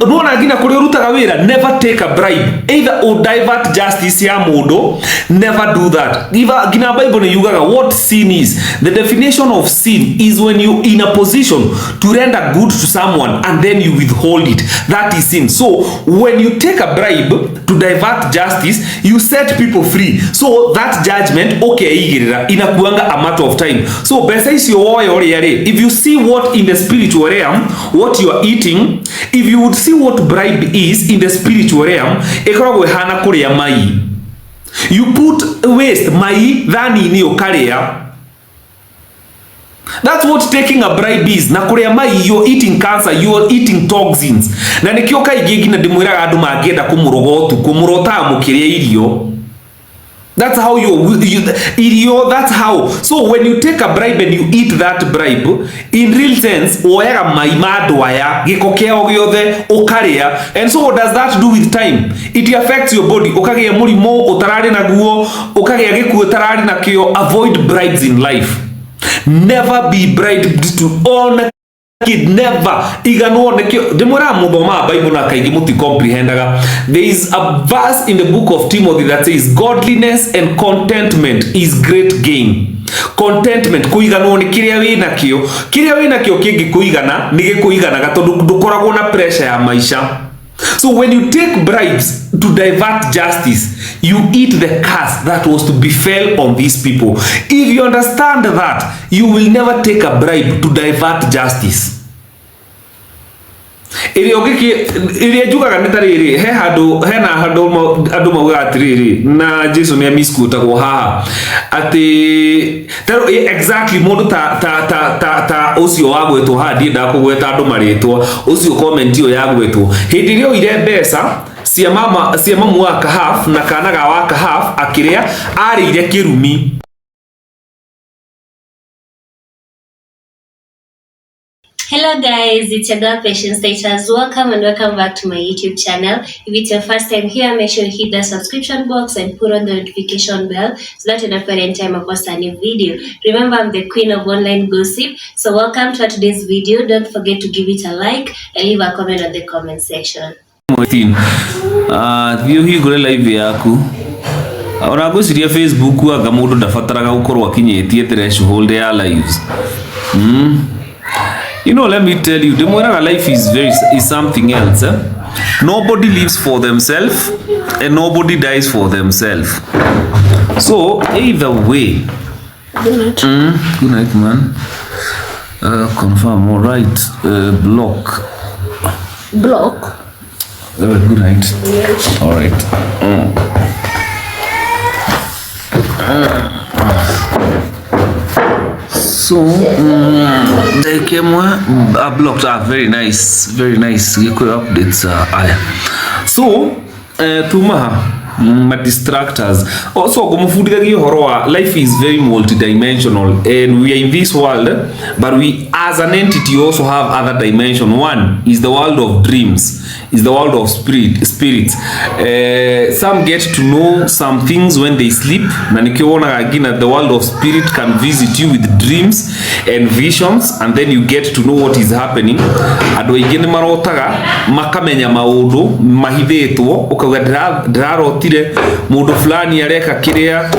Nona gina kuri urutaga wira, never take a bribe. Either or divert justice ya mundu, never do that. Gina Bible ni yugaga what sin is. The definition of sin is when you in a position to render good to someone and then you withhold it. That is sin. So when you take a bribe to divert justice, you set people free. So that judgment inakuanga a matter of time. So if you see what in the spiritual realm, what you are eating, if you would see what bribe is in the spiritual realm, you put waste mai dhani ni okaria. That's what taking a bribe is. Na kurea mai, you're eating cancer, you're eating toxins. Na nikioka igigi na dimwira adu magenda kumurogotu, kumurota mukiria irio. That's how that's how. So when you take a bribe and you eat that bribe, in real sense, oega maimadwaya, gikokea gyothe okaria. And so what does that do with time? It affects your body. Okagea murimo utarari na guo, okagea giku utarari na kio. Avoid bribes in life. Never be bribed to own kid, never. Igano nekio demora mudoma Bible na kaigi muti comprehendaga. There is a verse in the book of Timothy that says godliness and contentment is great gain. Contentment kuigano ni kiria wina kio kingi kuigana nige kuigana gatondu ndukoragwo na pressure ya maisha. So when you take bribes to divert justice, you eat the curse that was to befell on these people. If you understand that, you will never take a bribe to divert justice. Ili juga kanitari hena hado maugatiri na Jesu ni miskuta kwa haha ati tero exactly modo ta osio wagweto hadi da kugweta ando maretwa osio comment yo yagweto hindi rio ire besa cia mamu wa kahaf na kanaga wa kahaf akiria ari ire kirumi. Hello guys, it's your girl Patience Status. Welcome and welcome back to my YouTube channel. If it's your first time here, make sure you hit the subscription box and put on the notification bell so that you don't forget any time I post a new video. Remember, I'm the queen of online gossip. So welcome to today's video. Don't forget to give it a like and leave a comment on the comment section. View hii gure live yaku. Ona guciria Facebook aga mundu ndafataraga gukorwo akinyetie threshold ya lives. You know, let me tell you, the moral life is something else. Nobody lives for themselves and nobody dies for themselves. So either way. Good night. Good night, man. Confirm. All right. Block. Good night. Yes. All right. So they came blocked. Very nice you could updates so my distractors also life is very multidimensional and we are in this world, but we as an entity also have other dimension. One is the world of dreams, is the world of spirits. Some get to know some things when they sleep. Again, the world of spirit can visit you with dreams and visions, and then you get to know what is happening. Makamenya maudu mahithetwo ukaga ndirarotire mundu fulani areka kiria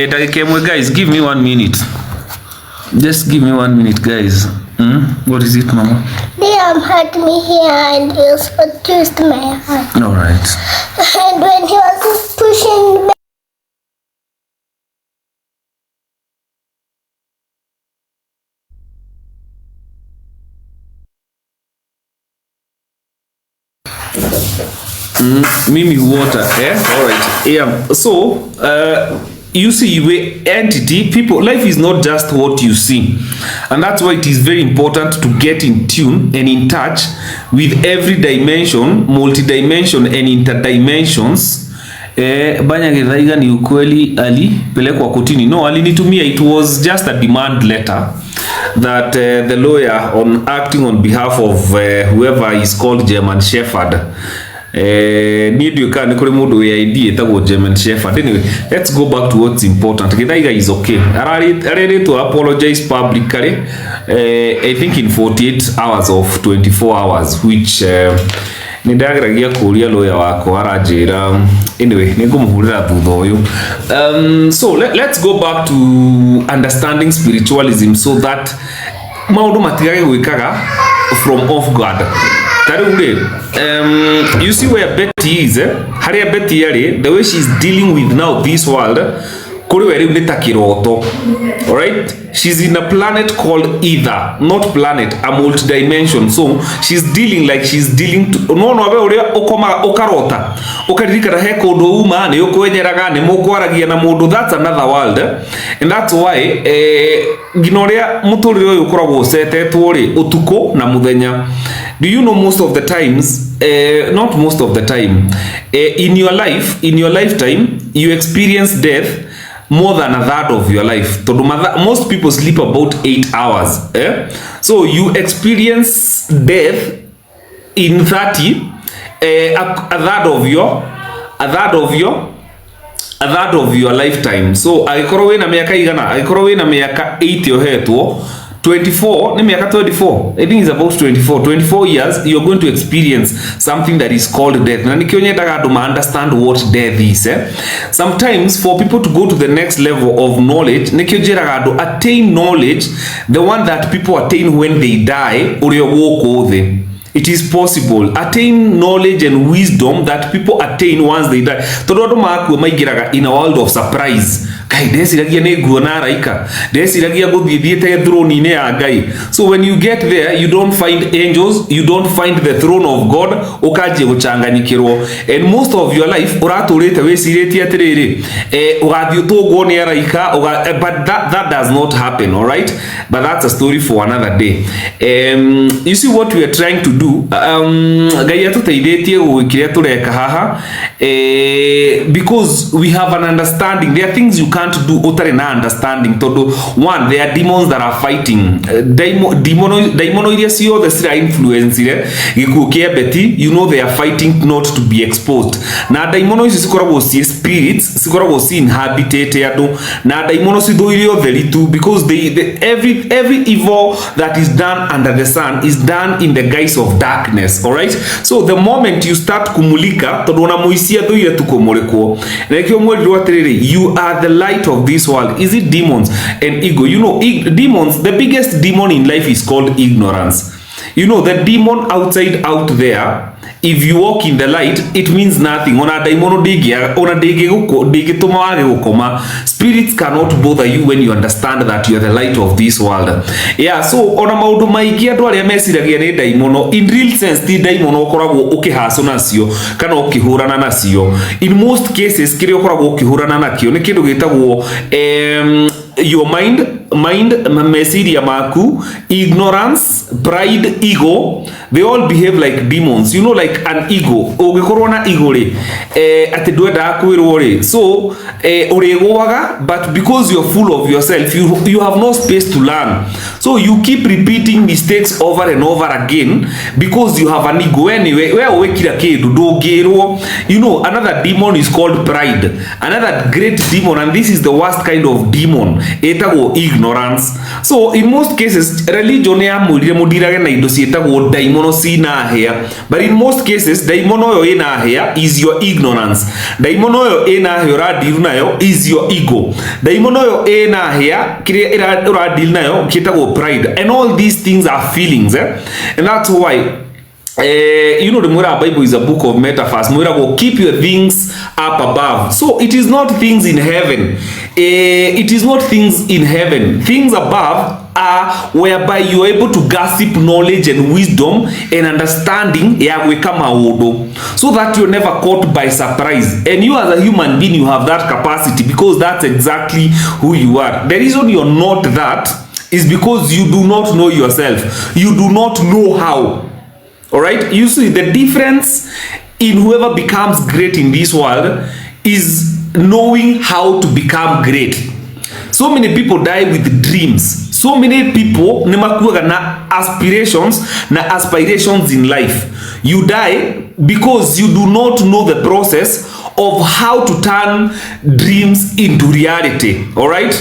ndagika imwe. Guys, give me 1 minute. Just give me 1 minute, guys. What is it, Mama? They hurt me here and he also twist my hand. All right. And when he was pushing me, Mimi water, all right. Yeah. So you see, we entity people, life is not just what you see, and that's why it is very important to get in tune and in touch with every dimension, multi-dimension and interdimensions. Mbanya Githaiga ni ukweli alipelekwa kotini. No, alinitumia, it was just a demand letter that the lawyer acting on behalf of whoever is called German Shepherd. Need kani kuri mundu ya idea etagwo German Shepherd. Anyway, let's go back to what's important. Githaiga is okay. Arari to apologize publicly, I think in 48 hours of 24 hours, which ni ndageragia kuria lawyer wako aranjira anyway ningumuhurira thutha uyu. So let's go back to understanding spiritualism so that maundu matigage gwikaga from off guard. You see where Betty is, haria Betty ari, the way she's dealing with now this world, kuri weri unita kiroto. Alright? She's in a planet called Ether, not planet, a multi-dimension. So she's dealing like she's dealing to no we uria ukoma ukarota. Ukaririkana he kundu uma ni ukwenyeraga ni mukwaragia na mundu. That's another world. And that's why ginoria muturire uyu ukoragwo usetetwo ri utuko na muthenya. Do you know most of the times, not most of the time, in your lifetime, you experience death more than a third of your life. Most people sleep about 8 hours. So you experience death in 30, a third of your lifetime. So agikoro wina miaka igana, agikoro wina miaka 8 yohetwo 24, I think it's about 24 years, you're going to experience something that is called death. Na nikionyesha to understand what death is. Sometimes for people to go to the next level of knowledge, nikionyesha to attain knowledge, the one that people attain when they die, it is possible. Attain knowledge and wisdom that people attain once they die. Todo maku maigiraga in a world of surprise. Kai desiragia ne guona raika. Desiragia go thiete throne ine ya Ngai. So when you get there, you don't find angels, you don't find the throne of God, ukaje guchanganyikirwo. And most of your life uraturite wesireti atiriri. Ugathi utogwo ne raika, but that does not happen, all right? But that's a story for another day. You see what we are trying to do. Ngai atuteithĩtie gũkiria tureka haha because we have an understanding. There are things you can't do utari na understanding. Todo one, there are demons that are fighting. Daimono iria ciothe cira influence gikuũ kia Betty, you know they are fighting not to be exposed. Na daimono ici cikoragwo ci spirits, cikoragwo ci inhabitate andu. Na daimono cithuire utheri tu because every evil that is done under the sun is done in the guise of darkness. All right, so the moment you start kumulika tondu na muisia thuire tukumurikwo rekio mwerirwo atiriri, you are the light of this world. Is it demons and ego? You know, demons, the biggest demon in life is called ignorance. You know, the demon outside out there, if you walk in the light, it means nothing. Ona daimono digia, ona digituma wage gukoma. Spirits cannot bother you when you understand that you are the light of this world. Yeah, so ona maundu maingi andu aria mesiragia ni daimono, in real sense ti daimono ukoragwo ukihaso nacio kana ukihurana nacio. In most cases kire ukoragwo ukihurana nakio ni kindu gitagwo your mind, mesiria maku, ignorance, pride, ego, they all behave like demons. You know, like an ego. Ugikorwo na ego ri ati ndwenda kwirwo ri, so urigoaga, but because you're full of yourself, you have no space to learn. So you keep repeating mistakes over and over again because you have an ego. Anyway, where wekira kindu ndungirwo. You know, another demon is called pride. Another great demon, and this is the worst kind of demon, etagwo ignorance. So in most cases religion ya mwirire mudirage na indo cietagwo daimono cina hea, but in most cases daimono yo ina hea is your ignorance. Daimono yo ina hea uradiru nayo is your ego. Daimono yo ina hea kire uradiru nayo kietagwo pride. And all these things are feelings, and that's why you know, the Bible is a book of metaphors. Will keep your things up above. So it is not things in heaven. It is not things in heaven. Things above are whereby you are able to gossip knowledge and wisdom and understanding so that you're never caught by surprise. And you as a human being, you have that capacity because that's exactly who you are. The reason you're not that is because you do not know yourself. You do not know how. All right, you see the difference in whoever becomes great in this world is knowing how to become great. So many people die with dreams. So many people nemakuwa na aspirations in life. You die because you do not know the process of how to turn dreams into reality. All right,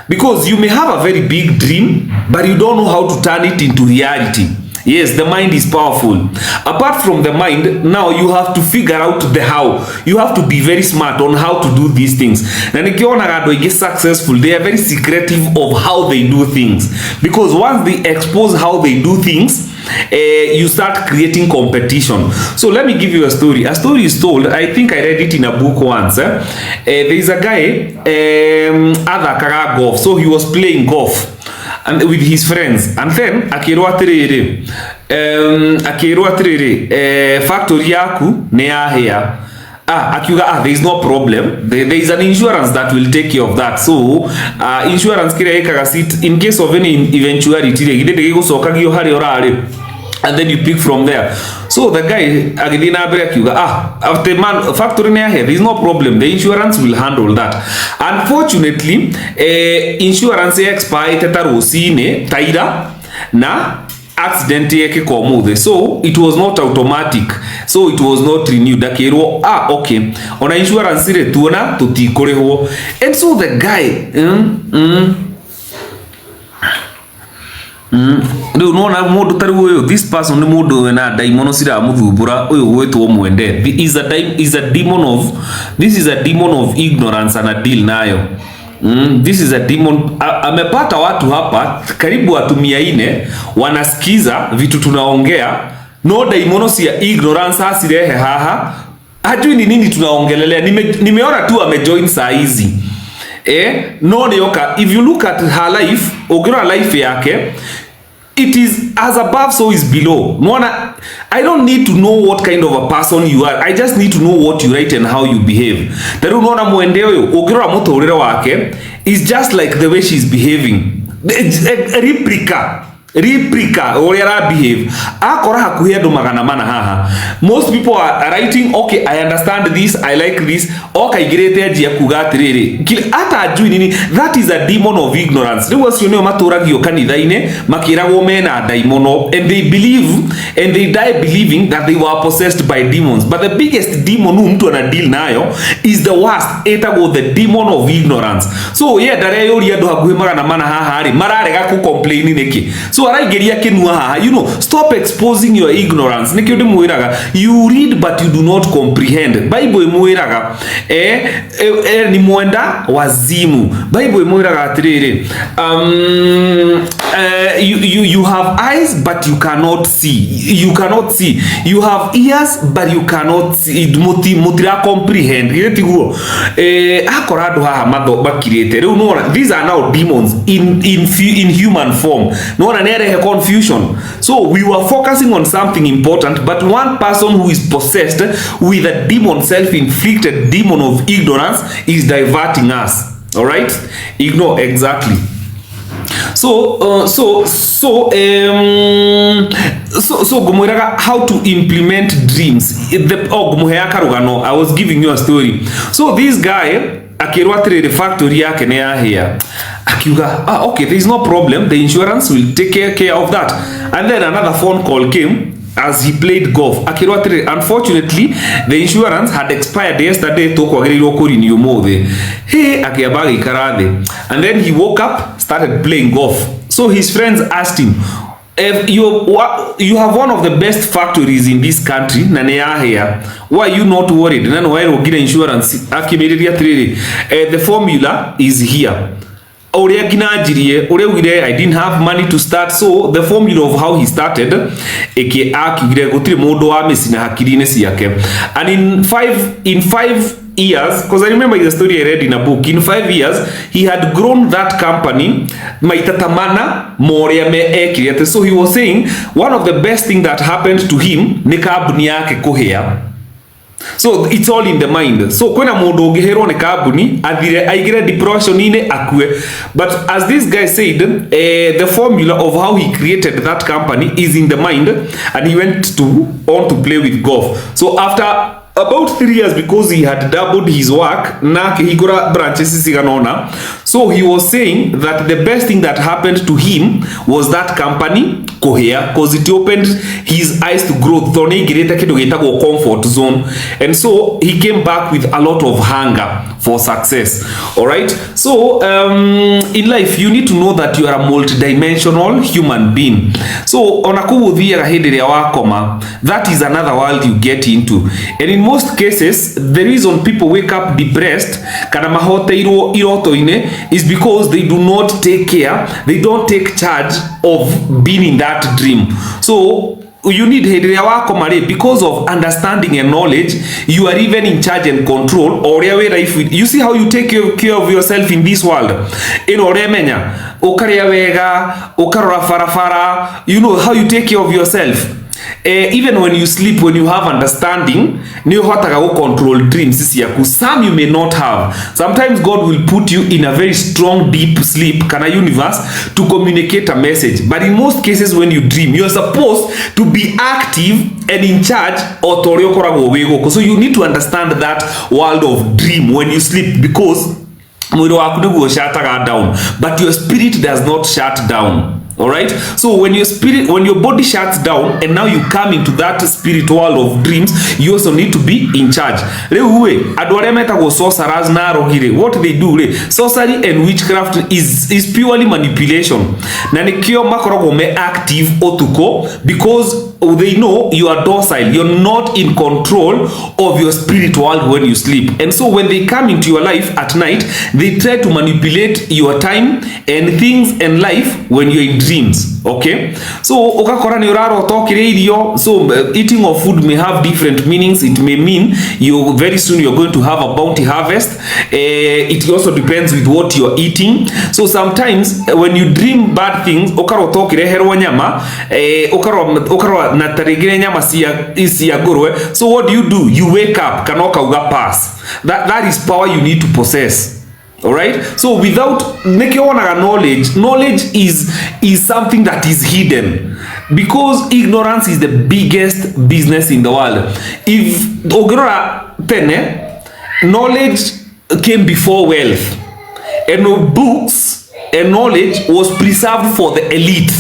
because you may have a very big dream, but you don't know how to turn it into reality. Yes, the mind is powerful. Apart from the mind, now you have to figure out the how. You have to be very smart on how to do these things. Na nikiona gado get successful, they are very secretive of how they do things. Because once they expose how they do things, you start creating competition. So let me give you a story. A story is told, I think I read it in a book once. There is a guy, Adakaga golf. So he was playing golf and with his friends, and then akirwa atiriri factory yaku ne yahia. Akiuga, there is no problem. There is an insurance that will take care of that. So insurance kira ekaga sit in case of any eventuality gide gucoka gio hari orari, and then you pick from there. So the guy agidina abere akiuga, after man factory ne yahia, there is no problem. The insurance will handle that. Unfortunately, insurance expire tetarosine taira na accident yake kwa muthe, so it was not automatic, so it was not renewed. Akirwo okay, ona insurance ile tuona tutikorehwo. And so the guy no unaona mundu tari uyu, this person ni mundu wena daimono sira muthumbura uyu gwetwo mwende. This is a demon of ignorance and a deal nayo. This is a demon. Amepata watu hapa karibu watu 400 wanasikiza vitu tunaongea, no daimono ya ignorance asirehe haha, hajui ni nini tunaongelelea. Nimeona tu amejoin saa hizi no neoka. If you look at her life, ukiona life yake, it is as above so is below. Mwana, I don't need to know what kind of a person you are. I just need to know what you write and how you behave. Taru unaona mwende uyu ukirora muturire wake is just like the way she's behaving. Replica or behave. Akora hakuhi andu magana mana haha. Most people are writing, okay, I understand this, I like this. Okay, girete ajia kuga atiriri. Ata ajui nini, that is a demon of ignorance. Riwa sioneo maturagio kanithaine makiragwo mena daimono, and they believe and they die believing that they were possessed by demons. But the biggest demon mtu ana deal nayo is the worst. Etagwo the demon of ignorance. So yeah, dare yori andu hakuhi magana mana haha ri mararega ku complain niki. So araigeria kinua haha, you know, stop exposing your ignorance. Nikyo ndimuiraga, you read but you do not comprehend. Bible imuiraga ni mwenda wazimu. Bible imuiraga atiriri, you have eyes but you cannot see. You cannot see. You have ears but you cannot see. Mutira comprehend. Tiguo akora andu haha matho bakirite. Riu no, these are now demons in human form. No one a confusion. So we were focusing on something important, but one person who is possessed with a demon, self-inflicted demon of ignorance, is diverting us. All right, ignore exactly. So gumuiraga how to implement dreams. I was giving you a story. So this guy akirwa trade factory yake ne yahia. Akiuga, okay, there is no problem, the insurance will take care of that. And then another phone call came as he played golf. Akirwa trade, unfortunately the insurance had expired yesterday to kwagiriro kuri ni umothe. Akiabagi karade. And then he woke up, started playing golf. So his friends asked him, if you have one of the best factories in this country, here, why are you not worried? Then why you get insurance? The formula is here. I didn't have money to start, so the formula of how he started, and in 5 years, because I remember the story I read in a book, in 5 years he had grown that company maitatamana more me. So he was saying one of the best thing that happened to him ni kabuni yake kuhea. So it's all in the mind. So kwena mundu ngihero ne kabuni athire aigire depression ine akue. But as this guy said, the formula of how he created that company is in the mind, and he went on to play with golf. So after about 3 years because he had doubled his work na kihigura branches siganona. So he was saying that the best thing that happened to him was that company kohea, because it opened his eyes to growth. Thone gireta kidu gitagwo comfort zone, and so he came back with a lot of hunger for success. All right, so in life you need to know that you are a multidimensional human being. So onakuguthiera hindi ria wakoma, that is another world you get into, and in most cases the reason people wake up depressed kana mahoteirwo iroto-ine is because they do not take care, they don't take charge of being in that dream. So you need hediria wako mare, because of understanding and knowledge you are even in charge and control or life. You see how you take care of yourself in this world. In oremenya ukaria wega ukarora farafara, you know how you take care of yourself. Even when you sleep, when you have understanding, you hotaga control dreams. Some you may not have. Sometimes God will put you in a very strong deep sleep kana universe to communicate a message, but in most cases when you dream you are supposed to be active and in charge. So you need to understand that world of dream when you sleep, because mwili wako ndio shut down but your spirit does not shut down. All right, so when your body shuts down and now you come into that spirit world of dreams, you also need to be in charge. Lewe adware metago sorcerers na rogire, what they do sorcery and witchcraft is purely manipulation. Na nikio makorogo me active otuko because they know you are docile, you're not in control of your spirit world when you sleep, and so when they come into your life at night they try to manipulate your time and things and life when you're in dreams. Okay, so ukakora ni uraro tokire irio. So eating of food may have different meanings. It may mean you very soon you're going to have a bounty harvest. It also depends with what you're eating. So sometimes when you dream bad things, ukaro tokire herwa nyama, ukaro na tarigire nyama sia gurwe. So what do? You wake up kanoka uga pass. That is power you need to possess. All right, so without knowledge is something that is hidden, because ignorance is the biggest business in the world. If ogora tene, knowledge came before wealth, and books and knowledge was preserved for the elite.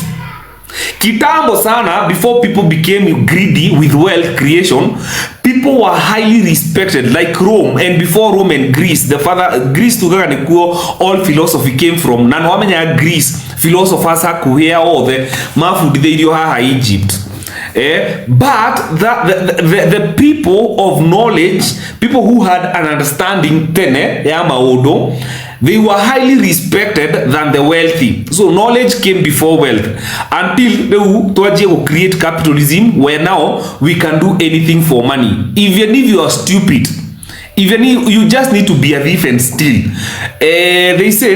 Kitambo sana, before people became greedy with wealth creation, people were highly respected, like Rome, and before Rome and Greece, Greece tugaga nikuo all philosophy came from. Nano wamenya Greece philosophers hakuhea all the mafuditheirio haha Egypt. But the people of knowledge, people who had an understanding tene ya maodo, they were highly respected than the wealthy. So knowledge came before wealth, until they create capitalism, where now we can do anything for money. Even if you are stupid, even if you just need to be a thief and steal. They say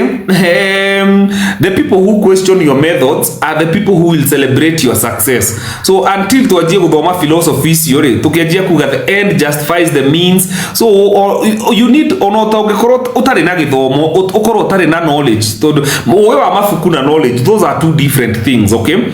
the people who question your methods are the people who will celebrate your success. So until tuajie kudoma philosophy yore, tukiajia kuga the end justifies the means. So or you need onota ugekoro utare na githomo, ukoro utare na knowledge. So wewe wa mafuku na knowledge, those are two different things, okay?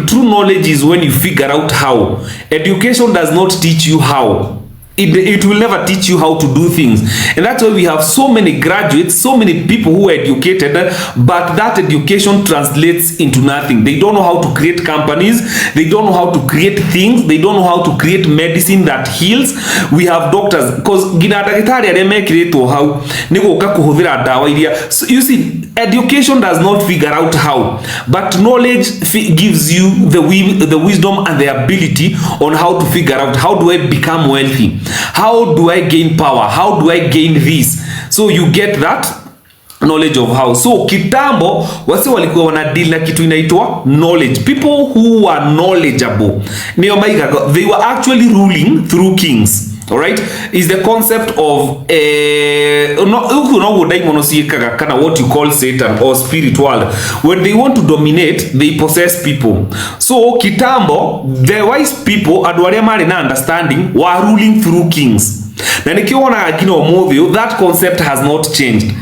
True knowledge is when you figure out how. Education does not teach you how. It will never teach you how to do things, and that's why we have so many graduates, so many people who are educated, but that education translates into nothing. They don't know how to create companies, they don't know how to create things, they don't know how to create medicine that heals. We have doctors, because gina daktari areme create how niko kuhudhira dawa iria. So you see, education does not figure out how, but knowledge gives you the wisdom and the ability on how to figure out, how do I become wealthy, how do I gain power, how do I gain this. So you get that knowledge of how. So kitambo wasi walikuwa wana deal na kitu inaitwa knowledge. People who are knowledgeable, they were actually ruling through kings. All right, is the concept of what you call Satan or spirit world. When they want to dominate, they possess people. So kitambo, the wise people adware mari na understanding were ruling through kings. Na nikiona akina omodhio, that concept has not changed.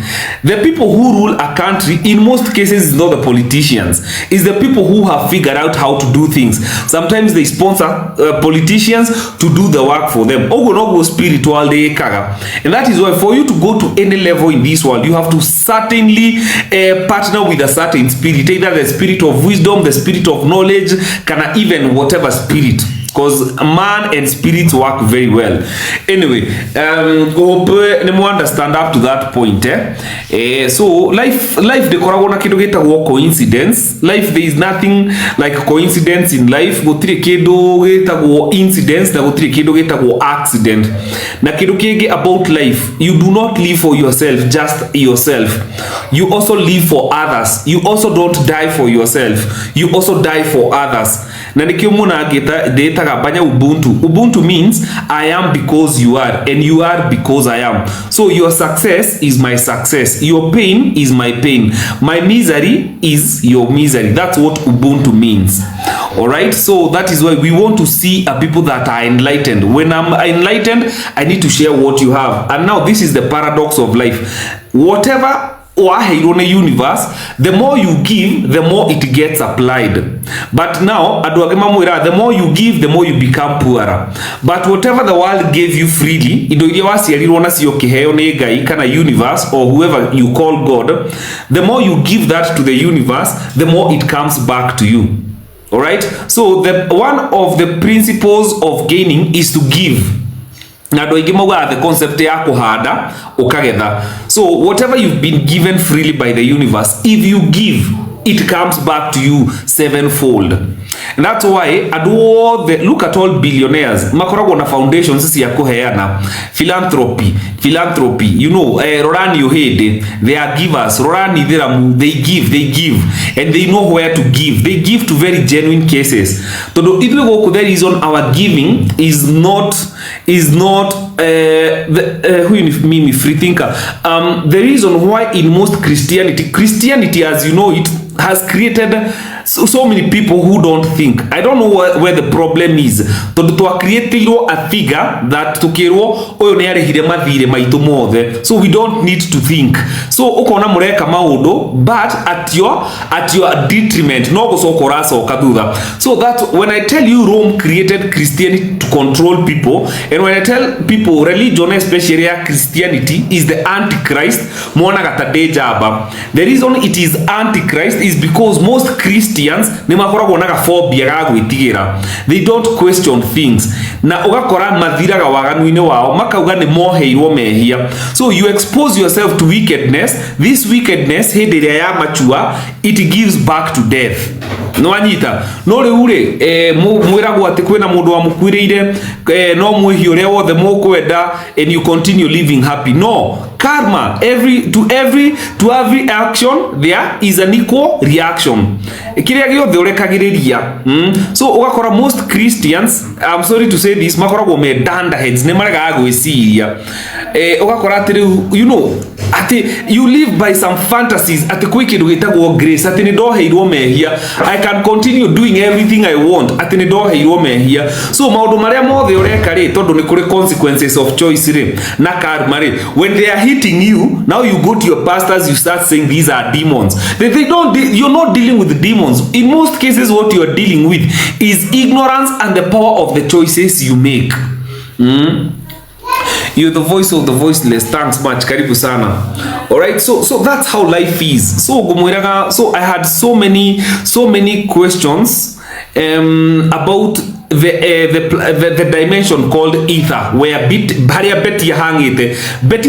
The people who rule a country in most cases is not the politicians, it's the people who have figured out how to do things. Sometimes they sponsor politicians to do the work for them. Ogo spiritual de kaga. And that is why for you to go to any level in this world, you have to certainly partner with a certain spirit, either the spirit of wisdom, the spirit of knowledge, kana even whatever spirit, because man and spirit work very well. Anyway, hope you understand up to that point. So life dekorago na kido gitagwo coincidence. Life, there is nothing like coincidence in life. Gutire kido gitagwo incidents na gutire kido gitagwo accident. Na kido kige about life, you do not live for yourself, just yourself. You also live for others. You also don't die for yourself. You also die for others. Na nikio muna geta Mbanya Ubuntu. Ubuntu means I am because you are, and you are because I am. So your success is my success. Your pain is my pain. My misery is your misery. That's what Ubuntu means. Alright, so that is why we want to see a people that are enlightened. When I'm enlightened, I need to share what you have. And now this is the paradox of life. Whatever in the universe, the more you give, the more it gets applied. But now, the more you give, the more you become poorer. But whatever the world gave you freely, universe or whoever you call God, the more you give that to the universe, the more it comes back to you. Alright? So one of the principles of gaining is to give. Na do igimoga the concept ya kuhada ukagetha. So whatever you've been given freely by the universe, if you give, it comes back to you sevenfold. And that's why look at all billionaires. Makoragwo na foundations cia kuheana. Philanthropy, you know, Rorani Ohede, they are givers. Rorani Dhiramu, they give, and they know where to give. They give to very genuine cases. So the reason our giving is not free thinker. The reason why in most Christianity as you know it has created so many people who don't think. I don't know where the problem is. To create a figure that so we don't need to think. So ukona mureka maudo, but at your detriment. So that when I tell you Rome created Christianity to control people, and when I tell people religion, especially Christianity, is the Antichrist, the reason it is Antichrist is because most Christians nemakoragwo na phobia ga gwitigira. They don't question things. Na ugakora mathiraga waganuine wao makauga ni moheirwo mehia. So you expose yourself to wickedness. This wickedness hediria ya machua, it gives back to death. No anyita no riure mwiragwo ati kwina mundu wa mukwirire no mwehi uria wothe mukwenda and you continue living happy. No, karma, to every action there is an equal reaction. Kiria giothe urekagiriria. So ugakora most Christians, I'm sorry to say this, makoragwo me danda heads ne maraga gwiciria. Ugakora ati you know ati you live by some fantasies ati kwikindu gitagwo grace ati ni ndoheirwo mehia, I can continue doing everything I want ati ni ndoheirwo mehia. So maundu maria mothe ureka ri tondu ni kuri consequences of choice ri na karma ri, when they are hitting you, now you go to your pastors, you start saying these are demons. You're not dealing with demons. In most cases what you are dealing with is ignorance and the power of the choices you make. You're the voice of the voiceless. Thanks much. Karibu sana. Alright, so that's how life is. So I had so many questions about the dimension called ether, where Betty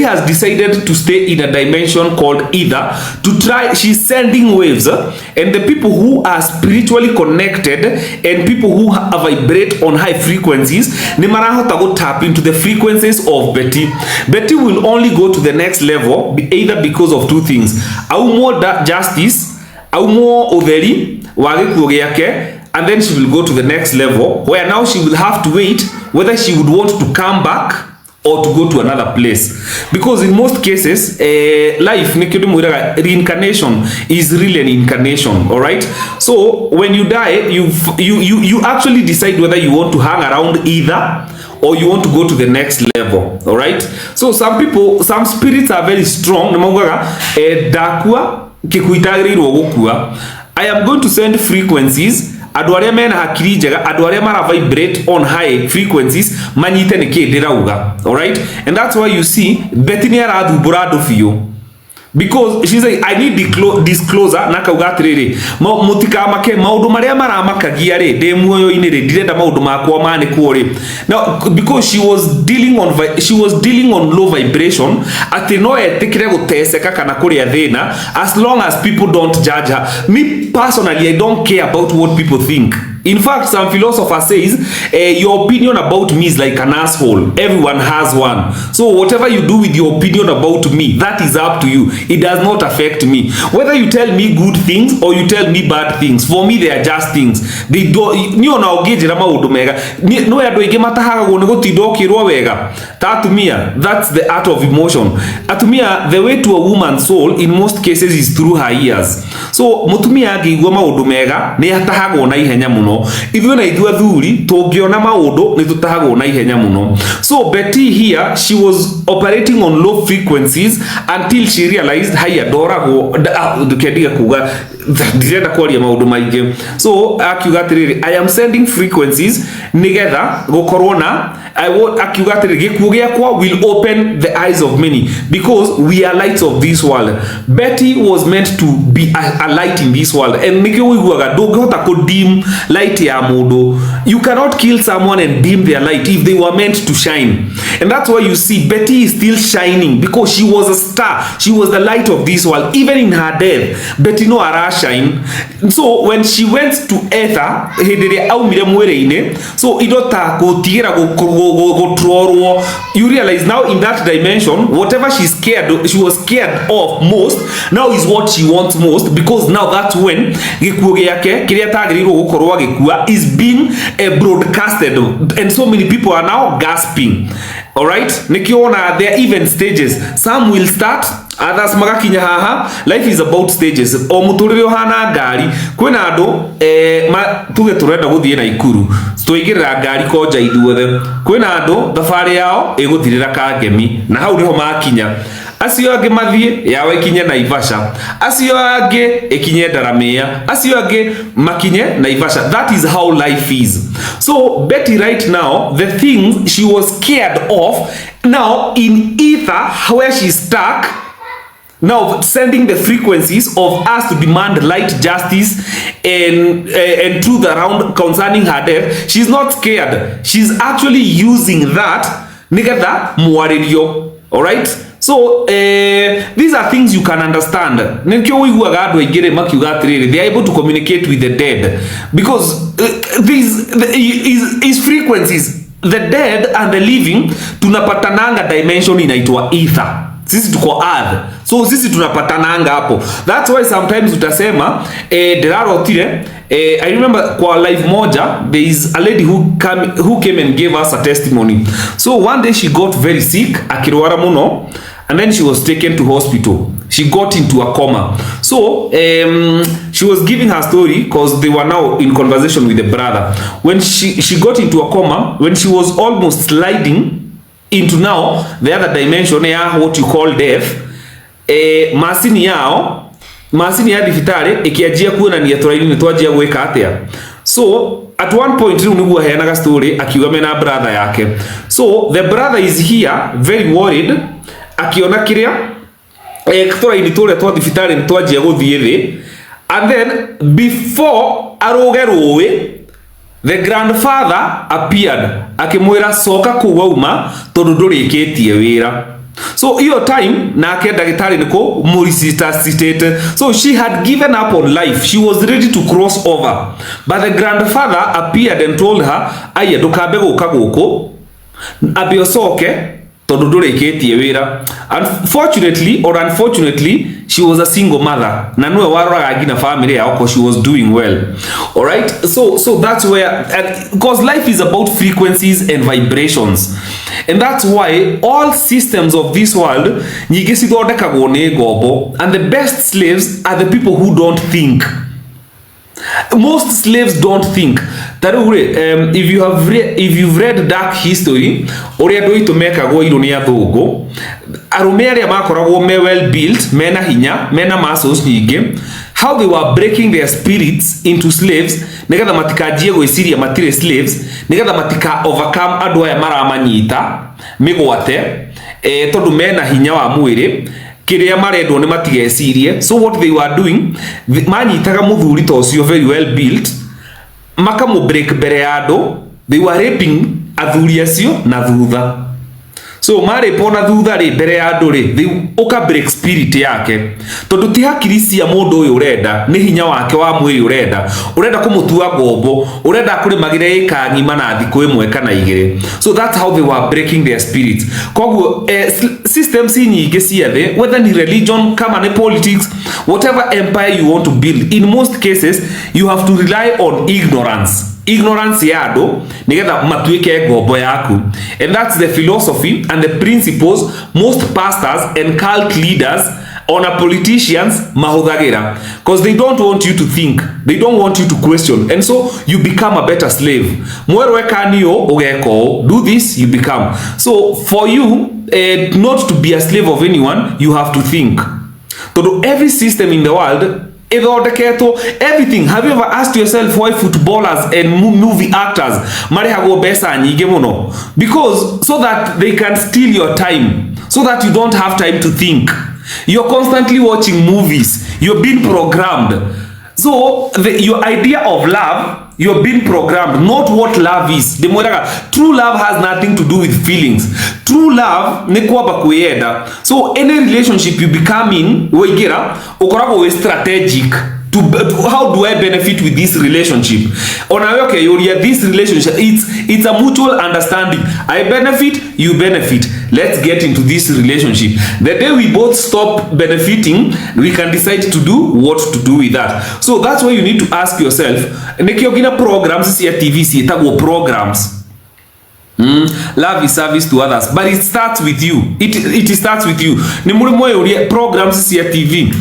has decided to stay in a dimension called ether to try. She's sending waves, and the people who are spiritually connected and people who vibrate on high frequencies, ni marahota go tap into the frequencies of Betty. Betty will only go to the next level either because of two things: au more justice, au more utheri wagikuo giake. And then she will go to the next level where now she will have to wait whether she would want to come back or to go to another place, because in most cases life reincarnation is really an incarnation. All right, so when you die, you actually decide whether you want to hang around either or you want to go to the next level. All right, so some spirits are very strong. I am going to send frequencies. Andu aria mena hakiri njega, andu aria mara vibrate on high frequencies manyite niki ndirauga. All right, and that's why you see Bethany arathumbura andu fiu, because she's like, I need disclosure na kauga atiriri mutikamake maundu maria maramakagia ri ndi muoyo-ini ri ndirenda maundu makwa manekwo ri. Now because she was dealing on low vibration, ati no etikire guteseka kana kuria thina, as long as people don't judge her. Me personally, I don't care about what people think. In fact, some philosopher says your opinion about me is like an asshole. Everyone has one. So whatever you do with your opinion about me, that is up to you. It does not affect me. Whether you tell me good things or you tell me bad things, for me they are just things. They don't. Niyo na ogeje rama udumega. No ya doige matahaga gone gotidokirwa wega. Tatumia, that's the art of emotion. Atumia, the way to a woman's soul in most cases is through her ears. So mutumia agigwa maundu mega ni atahagwo na ihenya muno. Ithuĩ na ithuĩ athuri tũngĩona maũndũ nĩ tũtahagwo na ihenya muno. So Betty here, she was operating on low frequencies until she realized haya ndoragwo ndũkendiga kuga ndirenda kwaria maũndũ maingĩ. So akiuga atiriri, I am sending frequencies nigetha gukorwo na akiuga atiriri gĩkuũ gĩakwa will open the eyes of many, because we are lights of this world. Betty was meant to be a light in this world, and nikio wiguaga ndũngĩhota ku dim light ya mũndũ. You cannot kill someone and dim their light if they were meant to shine. And that's why you see Betty is still shining, because she was a star. She was the light of this world. Even in her death, Betty no ara shine. So when she went to ether, hĩndĩ aumire mwĩrĩ-inĩ, so idota gũtigĩra gũtrorwo, you realize now in that dimension, whatever she was scared of most, now is what she wants most, because now that's when gĩkuũ gĩake kĩrĩa tagĩrĩirwo gũkorwo agĩkua is being broadcasted, and so many people are now gasping. All right, nikiona there are even stages. Some will start, others magakinya haha. Life is about stages. O muturire ohana ngari, kwina andu tuge turenda guthie na ikuru, tuigirira ngari koja ithuothe. Kwina andu thabari yao iguthirira Kangemi, na hau niho makinya. Acio ange mathie yawe ikinye Naivasha, acio ange ikinye Ndaramia, acio ange makinye Naivasha. That is how life is. So Betty right now, the things she was scared of, now in ether where she's stuck, now sending the frequencies of us to demand light, justice, and truth around concerning her death. She's not scared. She's actually using that nigetha mwaririo. All right, so these are things you can understand. Nikyo wiguaga andu aingire makiuga atiriri, they are able to communicate with the dead, because these is frequencies. The dead and the living tunapatananga dimension inaitwa ether. Sisi tuko earth, so sisi tunapatananga hapo. That's why sometimes utasema derarotire. I remember kwa live moja, there is a lady who came and gave us a testimony. So one day she got very sick, akirwara muno, and then she was taken to hospital. She got into a coma. So she was giving her story because they were now in conversation with the brother. When she got into a coma, when she was almost sliding into now the other dimension, what you call death, masini ya thibitari ikianjia kuonania turaini ni twajia gwika atia. So at one point niguo heanaga story akiuga mena brother yake. So the brother is here very worried, akiona kiria turaini turia twa thibitari ni twajia guthie thi, and then before aroge ruwi, the grandfather appeared, akimwira soka kuwa uma tondu ndurikitie wira. So hiyo time nake ndagitari niko resuscitate. So she had given up on life. She was ready to cross over, but the grandfather appeared and told her, aya ndukambe guka guku, ambe osoke tondu nduriketie wira. Unfortunately or unfortunately, she was a single mother na nwe waroraga ngina family yao because she was doing well. All right, so that's where, because life is about frequencies and vibrations, and that's why all systems of this world nyingi cithondekagwo ni ngombo, and the best slaves are the people who don't think. Most slaves don't think. If you've read dark history, uria andu itu mekagwo iro ni athungu, arume aria makoragwo me well built, mena hinya, mena muscles nyingi, how they were breaking their spirits into slaves nigetha matikanjie gwiciria matire slaves, nigetha matika overcome andu aya maramanyita migwate tondu mena hinya wa mwiri kiria marendwo ni matigecirie. So what they were doing, manyitaga muthuri to cio very well built, makamu break mbere ya andu, they were raping athuri acio na thutha. So mare pona thutha ri mbere ya andu ri, they uka break spirit yake, tondu ti hakiri cia mundu uyu urenda, ni hinya wake wa mwiri urenda kumutua ngombo, urenda kurimagire ika ngima na thiku imwe kana igire. So that's how they were breaking their spirits. Koguo systems nyingi cia thi, whether ni religion, kama ni politics, whatever empire you want to build, in most cases you have to rely on ignorance ya andu nigetha matuike ngombo yaku. And that's the philosophy and the principles most pastors and cult leaders ona politicians mahuthagira, because they don't want you to think, they don't want you to question, and so you become a better slave. Mwerwe kanio ugeko, do this, you become. So for you not to be a slave of anyone, you have to think. So every system in the world, everything. Have you ever asked yourself why footballers and movie actors marihagwo pesa nyingi muno? Because so that they can steal your time, so that you don't have time to think. You're constantly watching movies, you're being programmed. So your idea of love, you're being programmed, not what love is. True love has nothing to do with feelings. True love ni kwamba kuyenda. So any relationship you become in, wegira ukoragwo we strategic to how do I benefit with this relationship. Okay, this relationship, it's a mutual understanding. I benefit, you benefit. Let's get into this relationship. The day we both stop benefiting, we can decide to do what to do with that. So that's why you need to ask yourself, nikiogina programs cia TV cietagwo programs. Love is service to others, but it starts with you. It starts with you. Ni muri moyo programs cia TV.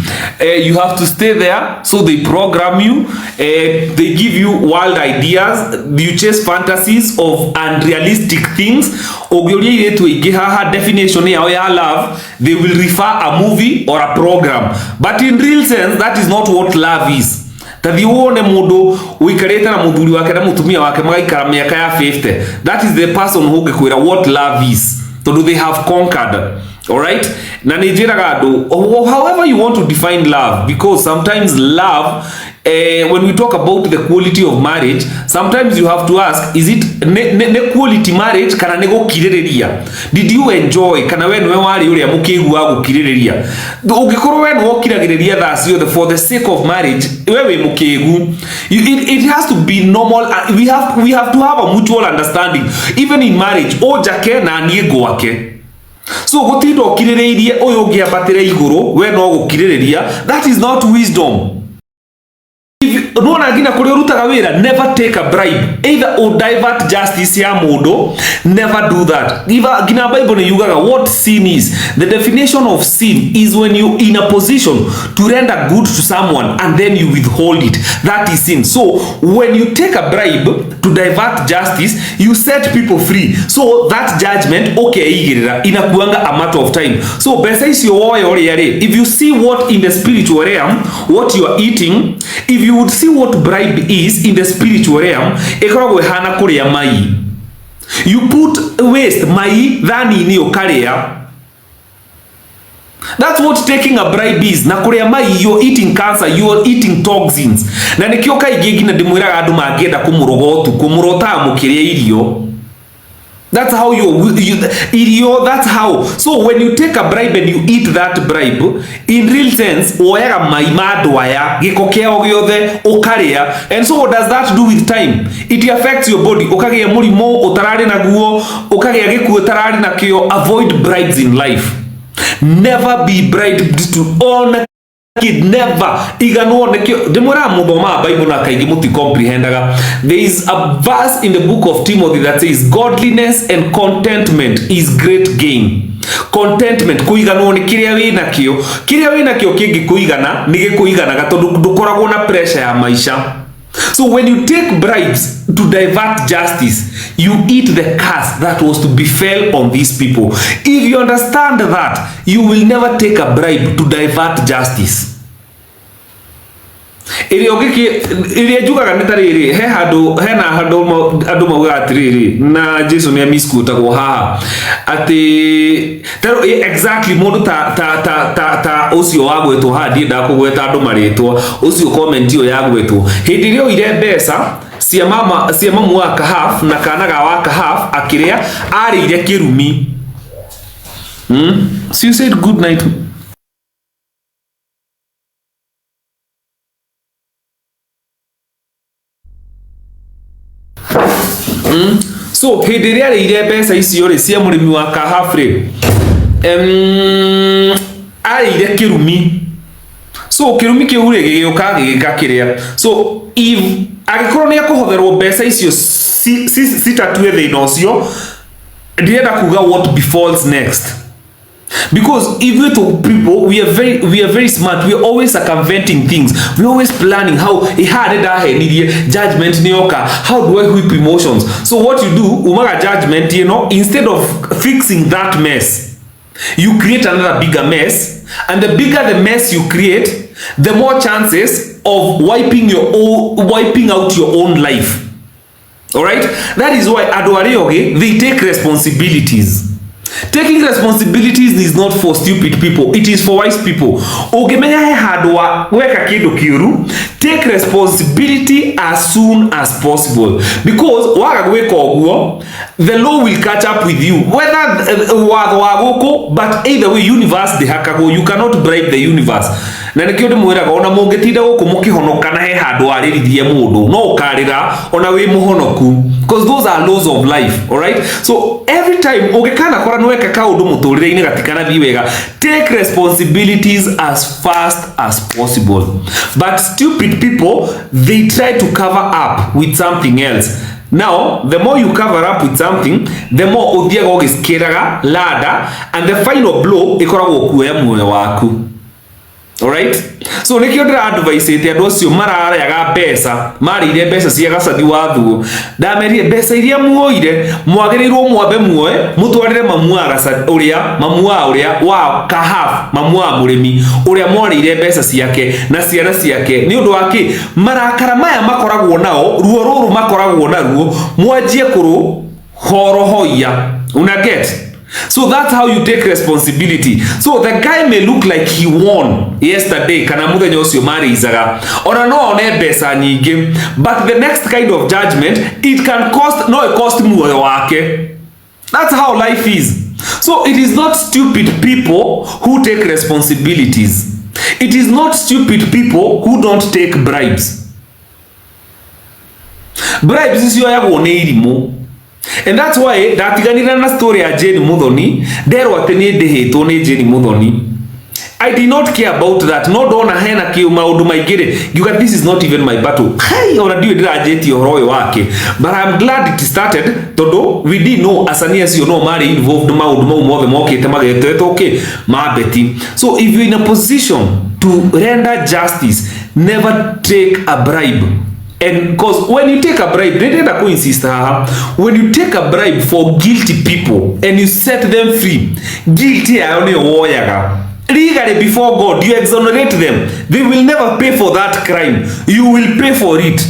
You have to stay there, so they program you. They give you wild ideas. You chase fantasies of unrealistic things. Ogyorie yetu igihaha definition ya love. They will refer a movie or a program, but in real sense, that is not what love is. Tathiwone mundu wikarite na muthuri wake na mutumia wake magaikara miaka ya 50. That is the person who gekwira what love is. So they have conquered. All right? Na nijiraga andu, however you want to define love, because sometimes love, when we talk about the quality of marriage, sometimes you have to ask, is it ne quality marriage kana ne gukiriria? Did you enjoy kana we nwe wari uria mukigu wa gukiriria? Ugikorwo we no gukiriria that's for the sake of marriage, wewe mukigu. It has to be normal. We have to have a mutual understanding even in marriage. O jake na nie gwake. So gutindo kiriririe uyu ungiambatire iguru we no gukiriria, that is not wisdom. Never take a bribe, either or divert justice ya mundu. Never do that. Gina Bible yugaga what sin is. The definition of sin is when you in a position to render good to someone and then you withhold it. That is sin. So when you take a bribe to divert justice, you set people free. So that judgment inakuanga a matter of time. So if you see what in the spiritual realm, what you are eating, if you would see what bribe is in the spiritual realm, ekoragwo hana kuria mai. You put waste mai thani ni ukaria. That's what taking a bribe is. Na kuria mai, you're eating cancer, you're eating toxins. Na nikioka igigi na ndimwiraga andu mangienda kumurogotu kumurota mukiria irio. That's how that's how. So when you take a bribe and you eat that bribe, in real sense, oera maima dwaya, giko kiao giothe, okaria. And so what does that do with time? It affects your body. Okagia murimo, otarari na guo, okagia giku otarari na kio. Avoid bribes in life. Never be bribed to own kid, never. Igano nekio demora mudoma Bible na kaigi muti comprehendaga. There is a verse in the book of Timothy that says godliness and contentment is great gain. Contentment kuigano ni kiria wina kio kingi kuigana nige kuigana gatondu ndukoragwo na pressure ya maisha. So when you take bribes to divert justice, you eat the curse that was to befell on these people. If you understand that, you will never take a bribe to divert justice. Ili jugaga nitariri he handu mauga atiriri na Jesu ni amiskuta go haha ati tero exactly mundu ta ucio wagwetwo handi ndakugweta andu maritwo ucio comment iyo yagwetwo hindi rio ire mbeca cia mamu wa kahaf na kanaga wa kahaf akiria arire kirumi. So you said good night. So hindi ria ire mbeca icio ri cia murimi wa kahafre arire kirumi. So kirumi kiu ri gigioka gigakiria. So if agikorwo ni akuhotherwo mbeca icio citatue thina ucio ndirenda kuga what befalls next. Because even to people, we are very smart. We are always circumventing things. We are always planning how judgment nioka. How do I whip emotions? So what you do, umaga judgment, instead of fixing that mess, you create another bigger mess. And the bigger the mess you create, the more chances of wiping out your own life. Alright? That is why Aduarioge, they take responsibilities. Taking responsibilities is not for stupid people, it is for wise people. Ogemenya he hadwa weka kidu kiuru, take responsibility as soon as possible, because wagagweka oguo, the law will catch up with you, whether wagoko, but either way universe de hakago, you cannot bribe the universe. Na nikio ndimwiraga ona mungitinda guku mukihonokana he handu aririthie mundu no ukarira ona wi muhonoku, because those are laws of life. All right, so every time ugikana kora nweka kaundu muturire-ini gatikana thi wega, take responsibilities as fast as possible. But stupid people, they try to cover up with something else. Now, the more you cover up with something, the more uthiaga ugiskiraga ladder, and the final blow ikoragwo kuoya muoyo waku. Alright, so nikio ndira advice ite andu acio mararaga mbeca marire mbeca cia gacathi wa thuo ndamerie mbeca iria muoire mwagirirwo mwambe muoe mutwarire mamua uria wa kahaf mamua murimi uria mwarire mbeca ciake na ciana ciake ni undu waki marakara maya makoragwo nao ruo ruru makoragwo naruo mwanjie kuru horohoia una get. So that's how you take responsibility. So the guy may look like he won yesterday kana muthenya ucio mari izaga ona no one mbeca nyingi, but the next kind of judgment it can cost muoyo wake. That's how life is. So it is not stupid people who take responsibilities. It is not stupid people who don't take bribes. Bribes is yoyagwo ni irimu. And that's why datiganira na story ya Jane Muthoni nderwo ati ni ndihitwo ni Jane Muthoni. I did not care about that. No dona hena kiu maundu maigire. This is not even my battle. Hey, ona diwe dirajeti horo wake. But I'm glad it started. Todo we did know asani asio no mari involved maundu mau mothe mokite magete okay mabeti. So if you're in a position to render justice, never take a bribe. And because when you take a bribe, when you take a bribe for guilty people and you set them free, guilty legally before God, you exonerate them. They will never pay for that crime. You will pay for it.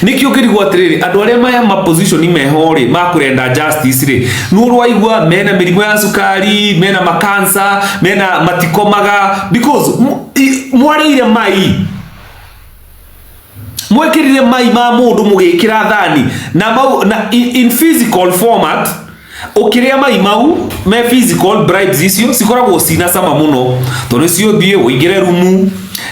Nikio kirigwa tiriri andu aria maya ma position imehori makurenda justice ri nuru waigwa mena mirimo ya sukari, mena makansa, mena matikomaga, because mwarire mai mwekirire mai ma mundu mugikira thani na in physical format ukiria mai mau me physical bribes icio sikoragwo sina sama muno to nicio thie uingire rumu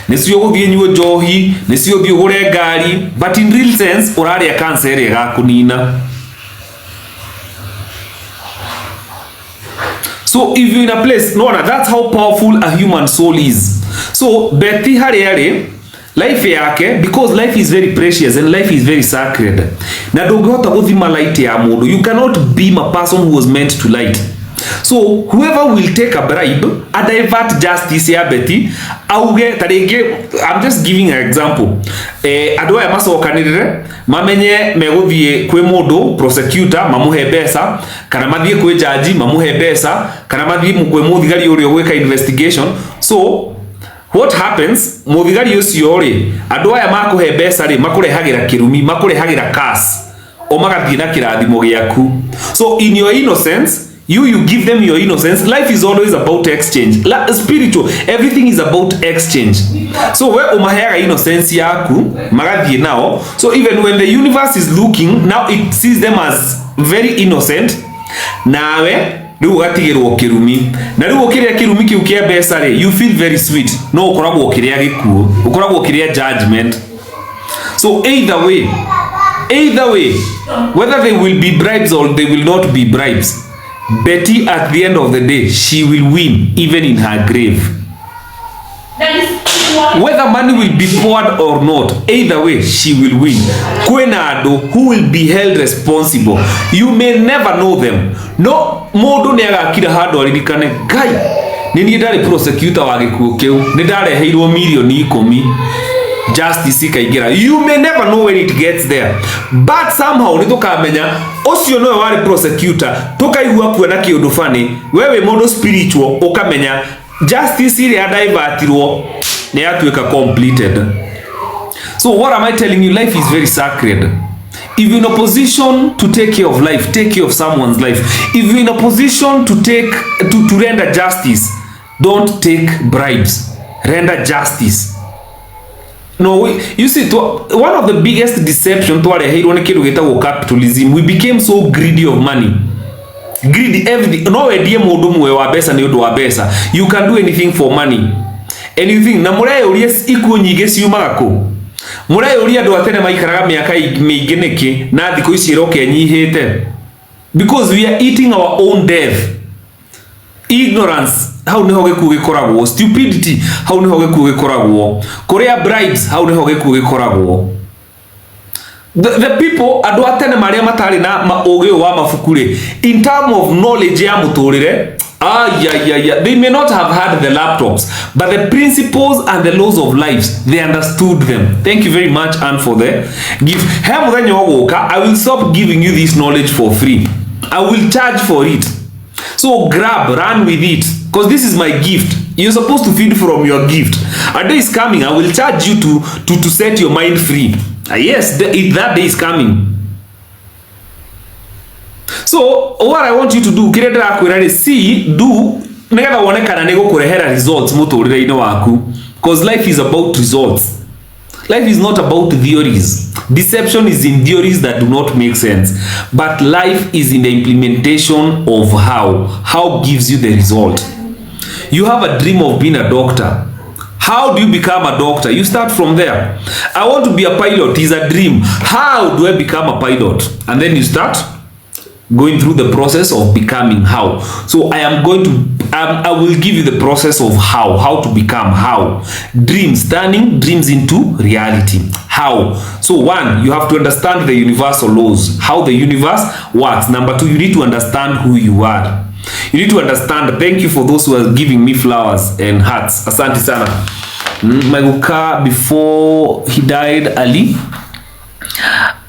nicio guthie nyuo njohi nicio thie ugure ngari but in real sense uraria cancer ire gakunina. So if you're in a place, no, that's how powerful a human soul is. So Betty hariari life yake, because life is very precious and life is very sacred. Na ndungihota guthima light ya mundu. You cannot beam a person who was meant to light. So whoever will take a bribe, a divert justice ya Betty, auge tarenge, I'm just giving an example. Andu aya macokanirire mamenye meguthie kwi mundu prosecutor mamuhe mbeca, kana mathie kwi judge mamuhe mbeca, kana mathie kwi muthigari uria gwika investigation. So what happens, muthigari ucio ri andu aya makuhe mbeca ri makurehagira kirumi, makurehagira cash o magathie na kirathimo giaku. So in your innocence, you give them your innocence. Life is always about exchange. Spiritual, everything is about exchange. So where umaheaga innocence yaku magathie nao. So even when the universe is looking, now it sees them as very innocent. Nawe riu gatigirwo kirumi na riu ukiria kirumi kiu kia mbeca ri, you feel very sweet. No ukoragwo ukiria gikuo, ukoragwo ukiria judgment. So either way, whether they will be bribes or they will not be bribes, Betty at the end of the day, she will win even in her grave. Whether money will be poured or not, either way she will win. Kwena ando who will be held responsible. You may never know them. No mundu ni agakira handu aririkane Ngai ni ndari prosecutor wa gikuo kiu ni ndareheirwo milioni 10 justice ikaigira. You may never know when it gets there, but somehow ni tukamenya ucio no wari prosecutor tukaigua kuona kiundu fani wewe mundu spiritual ukamenya justice ile divertirwo ni yatuika completed. So what am I telling you? Life is very sacred. If you're in a position to take care of life, take care of someone's life. If you're in a position to to render justice, don't take bribes. Render justice. No, you see, one of the biggest deception capitalism, we became so greedy of money. Greedy everything. No idea mundu mwe wa pesa ni undu wa pesa. You can do anything for money. Anything. Na murae uria ikuo nyingi ciumaga ku. Murae uria andu atene maikaraga miaka miingi niki na thiko ici iroke nyihite. Because we are eating our own death. Ignorance, how niho gikuo gikoragwo. Stupidity, how niho gikuo gikoragwo. Korea bribes, how niho gikuo gikoragwo. The people andu atene maria matari na maugi wa mafukure in terms of knowledge ya muturire, they may not have had the laptops, but the principles and the laws of lives, they understood them. Thank you very much, Anne, for the gift. I will stop giving you this knowledge for free. I will charge for it. So grab, run with it, because this is my gift. You're supposed to feed from your gift. A day is coming, I will charge you to set your mind free. Yes, that day is coming. So what I want you to do, do negatha wonekana ni gukurehera results muturire-ini waku, because life is about results. Life is not about theories. Deception is in theories that do not make sense, but life is in the implementation of how gives you the result. You have a dream of being a doctor. How do you become a doctor? You start from there. I want to be a pilot is a dream. How do I become a pilot? And then you start going through the process of becoming how. So I will give you the process of how to become how. Dreams, turning dreams into reality. How? So 1, you have to understand the universal laws, how the universe works. Number 2, you need to understand who you are. You need to understand. Thank you for those who are giving me flowers and hearts. Asante sana. Maguka, before he died,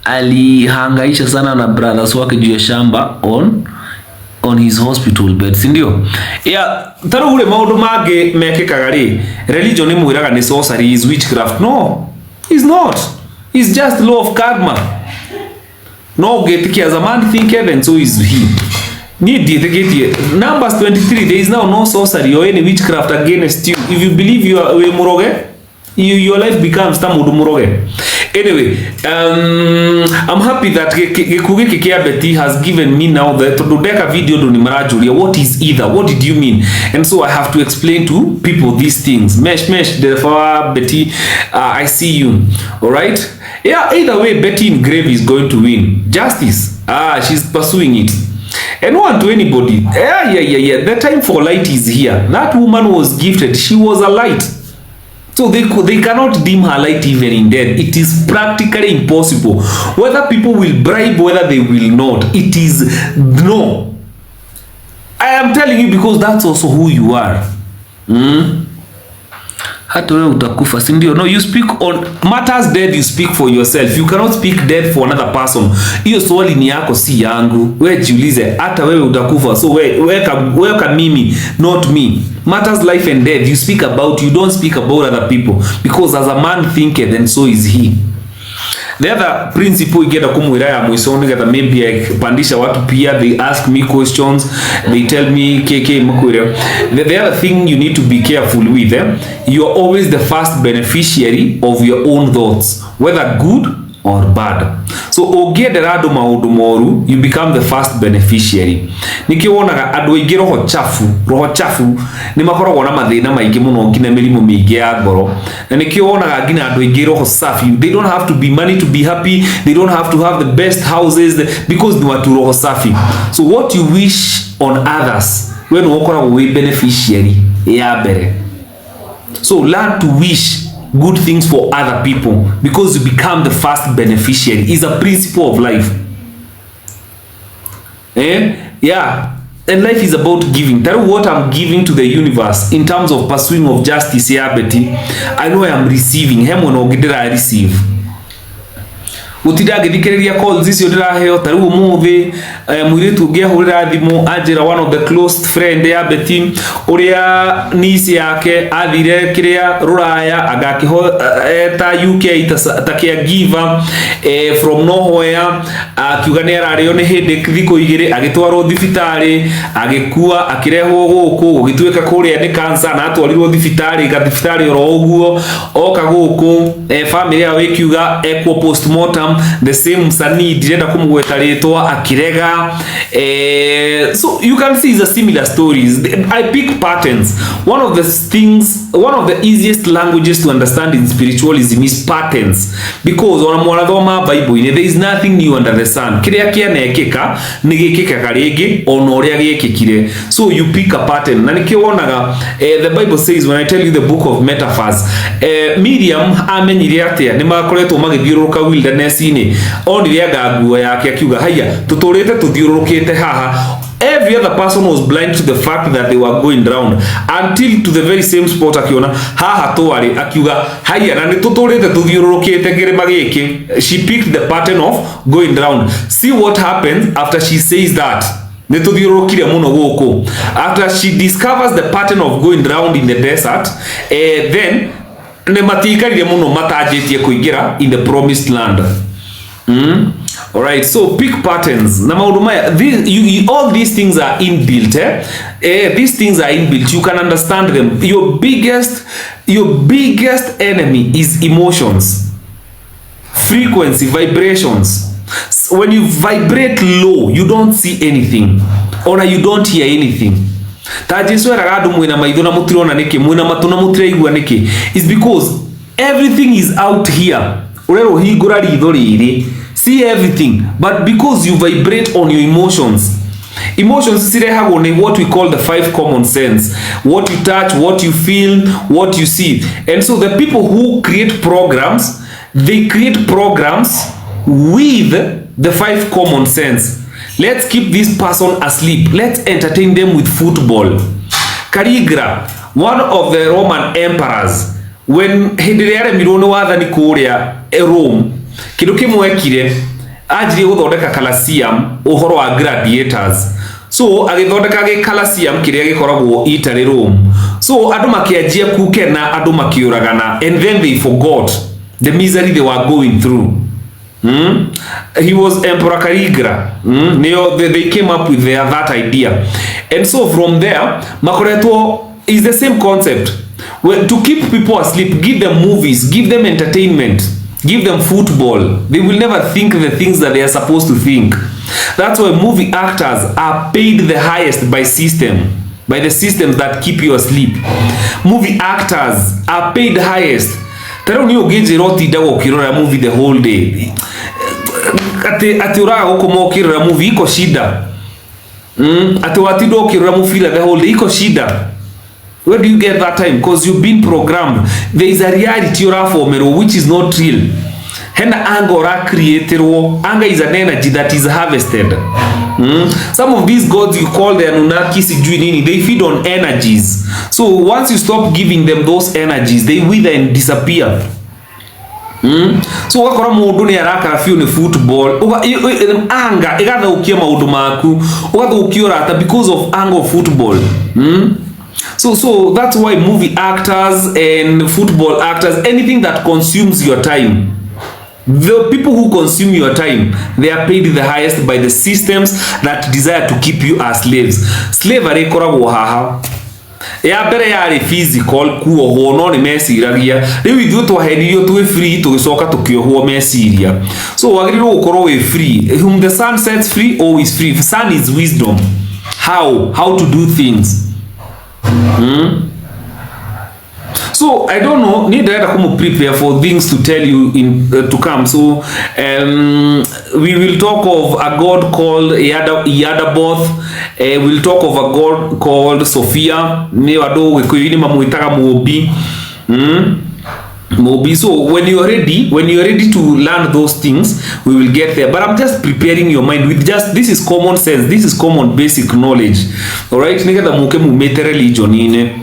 alihangaisha sana na brothers wake juu ya shamba on his hospital bed, si ndio? Yeah, taro ule maundu mage mekekaga ri religion ni mwiraga ni sorcery, is witchcraft. No, it's not. It's just law of karma. No getikia as a man thinketh and so is he. Numbers 23, there is now no sorcery or any witchcraft against you. If you believe you are muroge, your life becomes tamudu muroge. Anyway, I'm happy that gikugi kikia Betty has given me now the todeka video do nimarajulia what is either, what did you mean? And so I have to explain to people these things. Mesh therefore Betty, I see you. All right, yeah, either way Betty in grave is going to win justice. She's pursuing it. And one to anybody, yeah, the time for light is here. That woman was gifted, she was a light. So they cannot dim her light even in death. It is practically impossible. Whether people will bribe, whether they will not, it is no. I am telling you because that's also who you are. Hata wewe utakufa, si ndio? No, you speak on matters dead, you speak for yourself. You cannot speak dead for another person. Hiyo swali ni yako, si yangu. Wewe jiulize, hata wewe utakufa. So weka mimi, not me. Matters life and death, you speak about, you don't speak about other people. Because as a man thinketh, and so is he. The other principle igenda kumwira ya mwisoni gata maybe pandisha watu pia, they ask me questions, they tell me KK mkwira. The other thing you need to be careful with, you are always the first beneficiary of your own thoughts, whether good or bad. So ogedera andu maundu moru, you become the first beneficiary. Nikiwonaga andu aingi roho chafu ni makoragwo na mathina maingi muno ngina mirimu mingi ya ngoro. Na nikiwonaga ngina andu aingi roho safi, they don't have to be money to be happy, they don't have to have the best houses because ni watu roho safi. So what you wish on others, when ukoragwo we beneficiary ya bere. So learn to wish good things for other people because you become the first beneficiary. Is a principle of life. Yeah, and life is about giving. That is what I'm giving to the universe in terms of pursuing of justice here, Betty. I know I am receiving. Hemo no gidera I receive. Utida githikiriria calls icio ndiraheo taru umuthi mwiretu ngehurira thimu anjira one of the close friend ya Betty uria niece yake athire kiria ruraya agakiho ta UK ta caregiver from nowhere akiuga ni arario ni hindi thiko igiri agitwarwo thibitari agikua akirehwo guku gugituika kuria ni cancer na atwarirwo thibitari oro uguo oka guku family ya wekiuga equal postmortem the same msanii direnda kumugweta ritwa akirega. So you can see the similar stories. I pick patterns. One of the easiest languages to understand in spiritualism is patterns, because ona mwarathoma Bible there is nothing new under the sun. Kiria kianekeka nigikikaga ringi ona uria giekikire. So you pick a pattern. Na nikionaga the Bible says, when I tell you the book of metaphors, Miriam amenyire atia ni makoretwo magithiuruka wilderness ini onire ngaguo yake akiuga haya tuturite tuthiurukite haha. Every other person was blind to the fact that they were going down until to the very same spot akiona haha twari akiuga haya na nituturite tuthiurukite ngirima giki. She picked the pattern of going down. See what happens after she says that. Nituthiurukire muno guku. After she discovers the pattern of going round in the desert, then ne matikarire muno matajitie kuingira in the promised land. All right, so pick patterns. Na maundu maya, all these things are inbuilt. These things are inbuilt. You can understand them. Your biggest enemy is emotions, frequency, vibrations. When you vibrate low, you don't see anything or you don't hear anything. It's because everything is out here. See everything, but because you vibrate on your emotions what we call the 5 common sense: what you touch, what you feel, what you see. And so the people who create programs, they create programs with the 5 common sense. Let's keep this person asleep, let's entertain them with football. Caligula, one of the Roman emperors, when hindiriare mirono wathani kuria Rome, kindu kimwekire ajire guthondeka Colosseum uhoro wa gladiators. So agithondeka ge Colosseum kiria gikoragwo Italy, Rome. So andu makianjia kukena, andu makiuragana, and then they forgot the misery they were going through. He was Emperor Caligula. They came up with that idea. And so from there, makoretwo is the same concept. Well, to keep people asleep, give them movies, give them entertainment, Give them football. They will never think the things that they are supposed to think. That's why movie actors are paid the highest by the systems that keep you asleep. Movie actors are paid highest. Tero ni ogeje roti dago kirora movie the whole day. Ati uraga guko kirora movie iko shida. Ati watido kirora movie the whole day iko shida. Where do you get that time? Because you've been programmed. There is a reality formero which is not real. Hena anger ora created. Anger is an energy that is harvested. Some of these gods you call the Anunnaki sijui nini, they feed on energies. So once you stop giving them those energies, they wither and disappear. So wakora mundu ni araka feel ni football anger igathukia maundu maku ugathukia rata because of anger of football. So that's why movie actors and football actors, anything that consumes your time, the people who consume your time, they are paid the highest by the systems that desire to keep you as slaves. Slavery koragwo haha ya mbere yari physical kuohwo no ni mesiragia riu ithuĩ twaheririo twĩ free tugicoka tukiohwo mesiria. So wagĩrĩirwo gũkorwo wĩ free. Whom the sun sets free always free. Sun is wisdom, how to do things. So I don't know, need to prepare for things to tell you in to come. So we will talk of a god called Yadaboth. We'll talk of a god called Sophia. Ne wado wekoyini mamuitaga Mobi. Mobi. So when you're ready to learn those things, we will get there. But I'm just preparing your mind with this is common sense. This is common basic knowledge. All right. Nigga the muke mumete religion ine.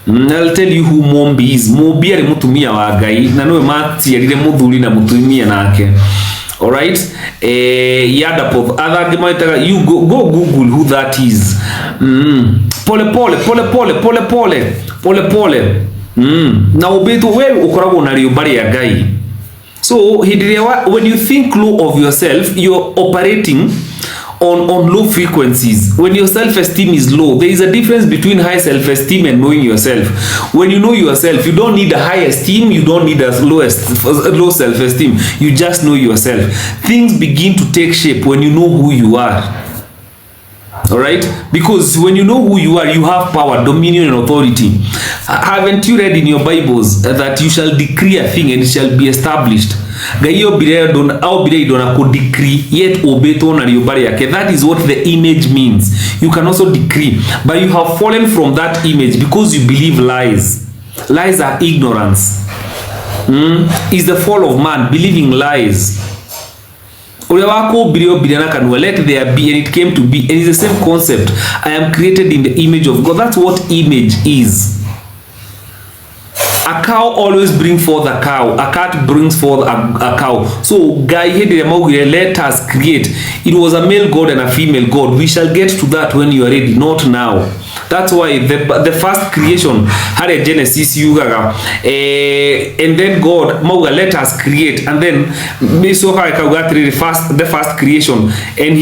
I'll tell you who Mombi is. Mobi ari mutumia wa Ngai na nowe matiarire muthuri na mutumia nake. All right. Yadaboth. Other gemaitaga you go Google who that is. Pole. Na ubetu wewe ukoragwo na riubari ya Ngai. So when you think low of yourself, you're operating on low frequencies. When your self-esteem is low, there is a difference between high self-esteem and knowing yourself. When you know yourself, you don't need a high esteem, you don't need a low self-esteem. You just know yourself. Things begin to take shape when you know who you are. All right, because when you know who you are, you have power, dominion, and authority. Haven't you read in your Bibles that you shall decree a thing and it shall be established? That is what the image means. You can also decree, but you have fallen from that image because you believe lies. Lies are ignorance. Is the fall of man, believing lies. Let there be, and it came to be, and it's the same concept. I am created in the image of God. That's what image is. A cow always brings forth a cow. A cat brings forth a cow. So let us create. It was a male god and a female god. We shall get to that when you are ready, not now. That's why the first creation had a Genesis yugaga, and then God let us create, and then the first creation, and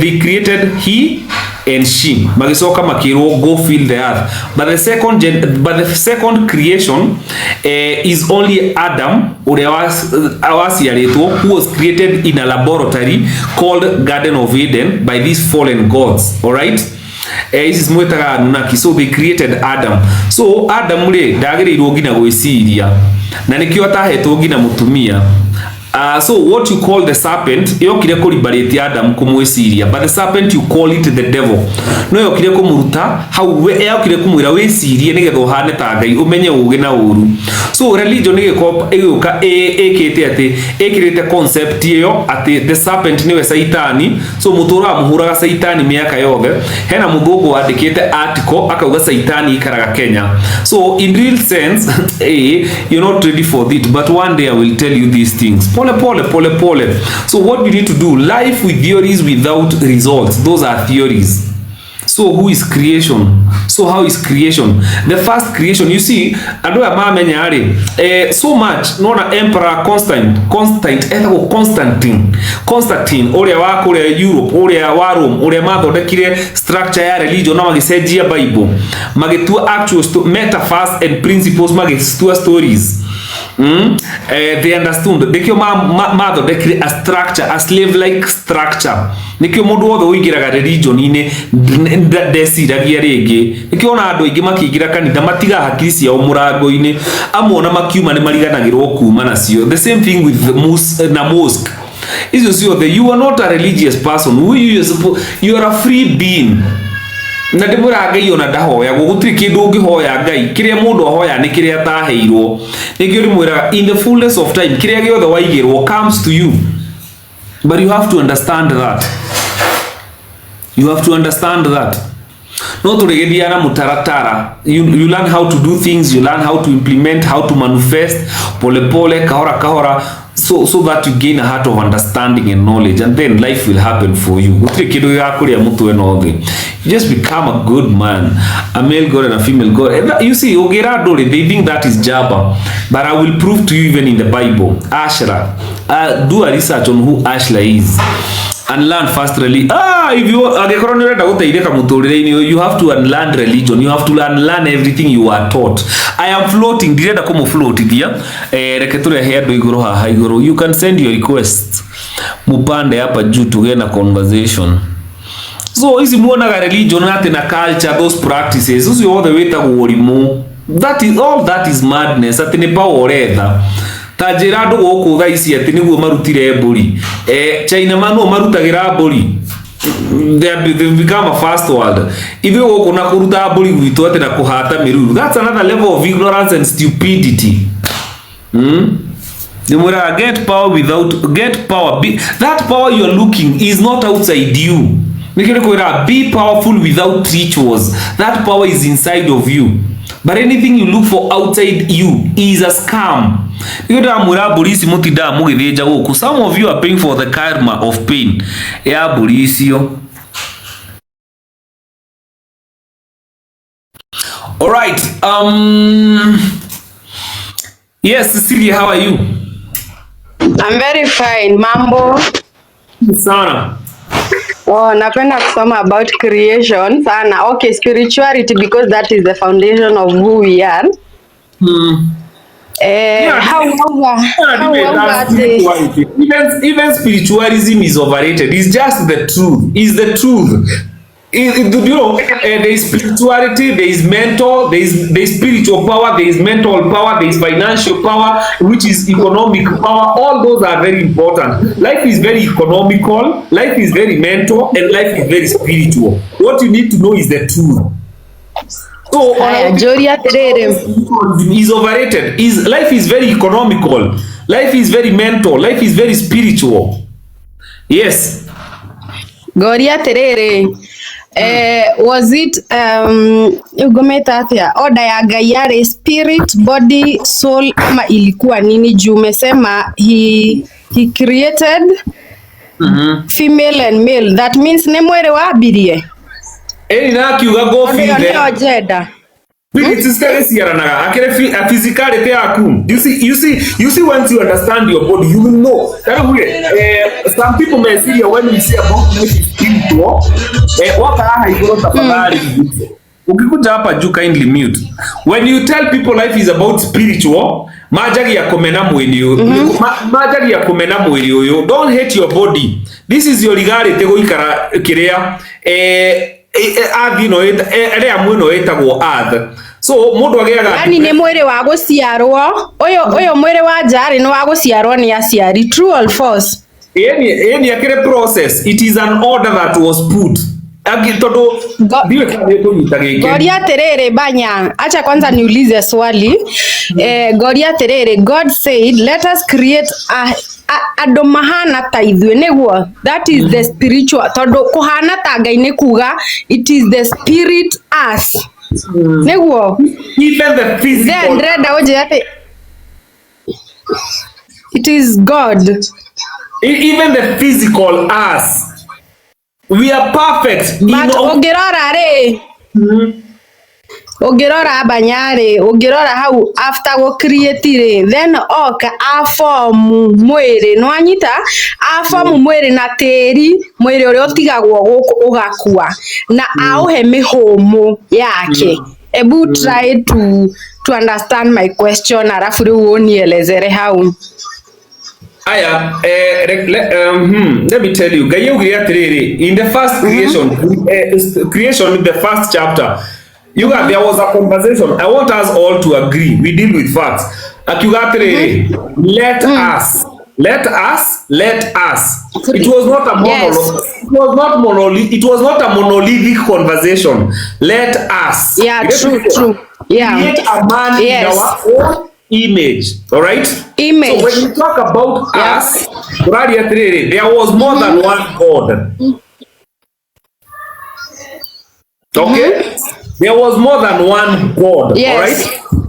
they created he and she. Magisoka makiro go fill the earth. But the second creation is only Adam who was created in a laboratory called Garden of Eden by these fallen gods. All right. So they created Adam. So Adam dagĩrĩirwo ngina gwĩciria na nĩkĩo atahetwo ngina mũtumia. So what you call the serpent yokire kũliberate Adam kumwĩciria, but the serpent you call it the devil. No yokire kũmũruta hau yokire kũmwĩra wĩcirie nĩgetha ũhane ta Ngai ũmenye ũgĩ na ũru. So religion ĩgĩũka ĩkĩte atĩ ĩkĩrĩte concept ĩyo atĩ the serpent nĩwe Saitani. So mũtũra mũhũraga Saitani mĩaka yothe. Hena mũthũngũ wandĩkĩte article akauga Saitani ikaraga Kenya. So in real sense you're not ready for it, but one day I will tell you these things. Pole. So what we need to do, life with theories without results, those are theories. So who is creation? So how is creation? The first creation, you see, so much known as Emperor Constantine, oria wa kule Europe, oria wa Rome, oria mathondekire structure ya religion na magicenjia Bible, magitua actual metaphors and principles, magitua stories. They understood. Nikio mother they a structure, a slave-like structure. Nikio mundu wothe uingiraga religion ine ndeciragia ringi. Nikio na andu aingi makiingira kanitha matiga hakiri ciao murango-ini amwe makiuma ni mariganagirwo kuma nacio. The same thing with the mosque. Icio ciothe, you are not a religious person. You are a free being. Na ndimura Ngai ona ndahoya gutiri kindu ungihoya Ngai kiria mundu ahoya ni kiria ataheirwo ningio rimwira in the fullness of time kiria giothe waigirwo comes to you, but you have to understand that. No turigithia na mutaratara. You learn how to do things, you learn how to implement, how to manifest pole pole kahora so that you gain a heart of understanding and knowledge, and then life will happen for you. Gutiri kindu gigakuria mutwe no thi. You just become a good man, a male god and a female god. You see, they think that is Jabba, but I will prove to you even in the Bible. Ashra, do a research on who Ashla is and learn first religion. If you have to unlearn religion, you have to unlearn everything you are taught. I am floating, you can send your requests mupande hapa juu to get a conversation. So isi muonaga religion na culture, those practices, usi all the way ta gurimu. That is madness. Ati ni pa oretha tajira andu guku tha ici ati niguo marutire mburi. China mano marutagira mburi. They become a first world. If you go na kuruta mburi gwitu ati na kuhata miruru, that's another level of ignorance and stupidity. The more get power that power you are looking is not outside you. Be powerful without rituals. That power is inside of you. But anything you look for outside you is a scam. Some of you are paying for the karma of pain. Alright. Yes, Cecilia, how are you? I'm very fine. Mambo sana. Oh, napenda kusoma about creation sana. Okay, spirituality, because that is the foundation of who we are. Even spiritualism is overrated. It's just the truth. It's the truth. There is spirituality, there is mental, there is spiritual power, there is mental power, there is financial power, which is economic power. All those are very important. Life is very economical, life is very mental, and life is very spiritual. What you need to know is the truth. So is overrated. Life is very economical, life is very mental, life is very spiritual. Yes. Goria terere. Was it order ya Ngai yare spirit, body, soul ama ilikuwa nini? Juu umesema he created female and male, that means ne mwere wabirie na kiuga go feel gender. It's physicality yaku. You see once you understand your body, you will know. Some people may see when we say about spiritual, ukikuja hapa juu kindly mute. When you tell people life is about spiritual, majari ya komena mwili oyo, don't hate your body. This is your reality go ikara kirea area mwino etagwo earth. So mundu agiaga yani ne mwere wa guciarwo oyo mwere wa jari no wa guciarwo ni aciari, true or false? Any akire process, it is an order that was put. Goria terere Mbanya, acha kwanza niulize swali. Goria terere, God said let us create ando mahana ta ithwe niguo. That is the spiritual. Todo kuhana ta Ngai ni kuga it is the spirit us. Niguo. Even the physical. Then reda oje ate it is God. Even the physical us. We are perfect. But ogirora re. Ogirora Mbanya, ogirora hau after go create re, then oka a form mwere no anyita a form mwere na teri mwere uri otigagwo guku ugakua na auhe mihomo yake. Ebu try to to understand my question, arafu riu unielezere how. Aya, let me tell you, in the first creation, the first chapter, there was a conversation. I want us all to agree. We deal with facts. Let us. It was not a monologue. Yes. It was not a monolithic conversation. Let us. Yeah, true. Yeah. Create a man in our own image. All right? Image. So when you talk about us, there was more than one God. Okay? There was more than one God. Yes. All right?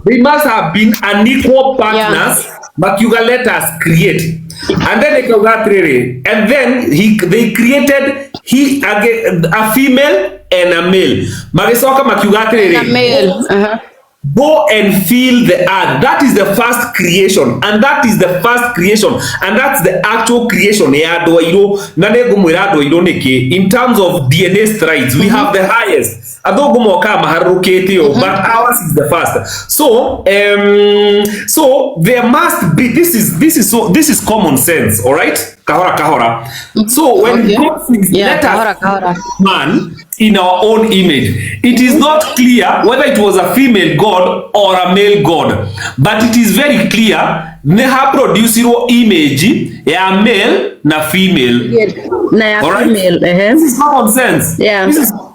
They must have been unequal partners, but you can let us create. And then they created a female and a male. A male. Go and fill the earth. That is the first creation, and that is the first creation, and that's the actual creation. In terms of DNA strides, we have the highest. But ours is the first. So there must be. This is common sense. All right, kahora. So when God says, let us man in our own image, it is not clear whether it was a female god or a male god, but it is very clear neha produce image ya male na female. All right? Female. This is common sense.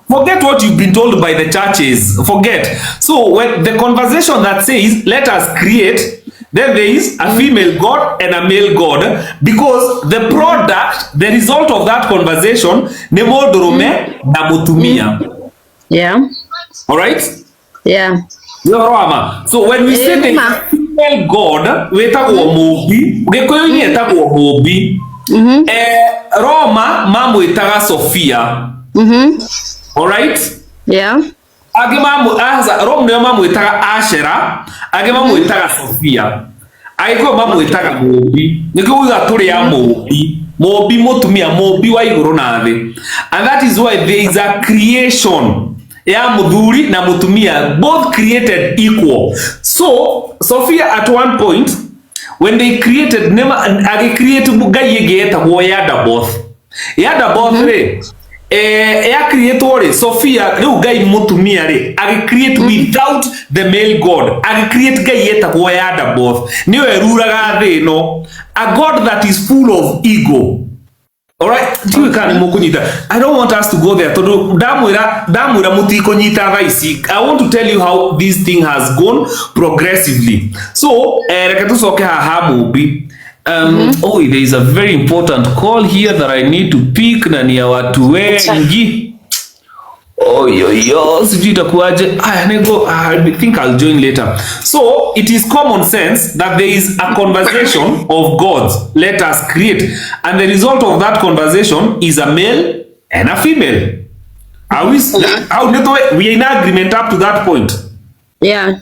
Forget what you've been told by the churches. Forget. So when the conversation that says let us create, then there is a female god and a male god, because the product, the result of that conversation, ne modorome na mutumia. Yeah. All right? Yeah. So when we say the female god, wetagwo mubi, gikuyu-ini etagwo mubi. Roma mamwitaga Sophia. All right? Yeah. Age Roma nĩo mamwĩtaga Ashera, age mamwĩtaga Sophia. Agĩkũyũ mamwĩtaga mũmbi. Nĩkĩo uga tũrĩ a mũmbi. Mũmbi mũtumia, mũmbi wa igũrũ na thĩ. And that is why there is a creation ya mũthuri na mũtumia, both created equal. So Sophia at one point, when they created, age create Ngai ĩngĩ yetagwo Yadaboth. Yadaboth ya create Sophia riu Ngai mutumia agi create without the male god, agi create Ngai yetagwo Yadaboth, niwe ruraga thi no, a god that is full of ego. All right, I don't want us to go there. Damwira mutikunyita thaisi. I want to tell you how this thing has gone progressively. So reke tucoke haha mubi. Oh, there is a very important call here that I need to pick, na ni ya watu wengi. Sijui itakuaje. I think I'll join later. So it is common sense that there is a conversation of gods. Let us create, and the result of that conversation is a male and a female. Are we in agreement up to that point? Yeah.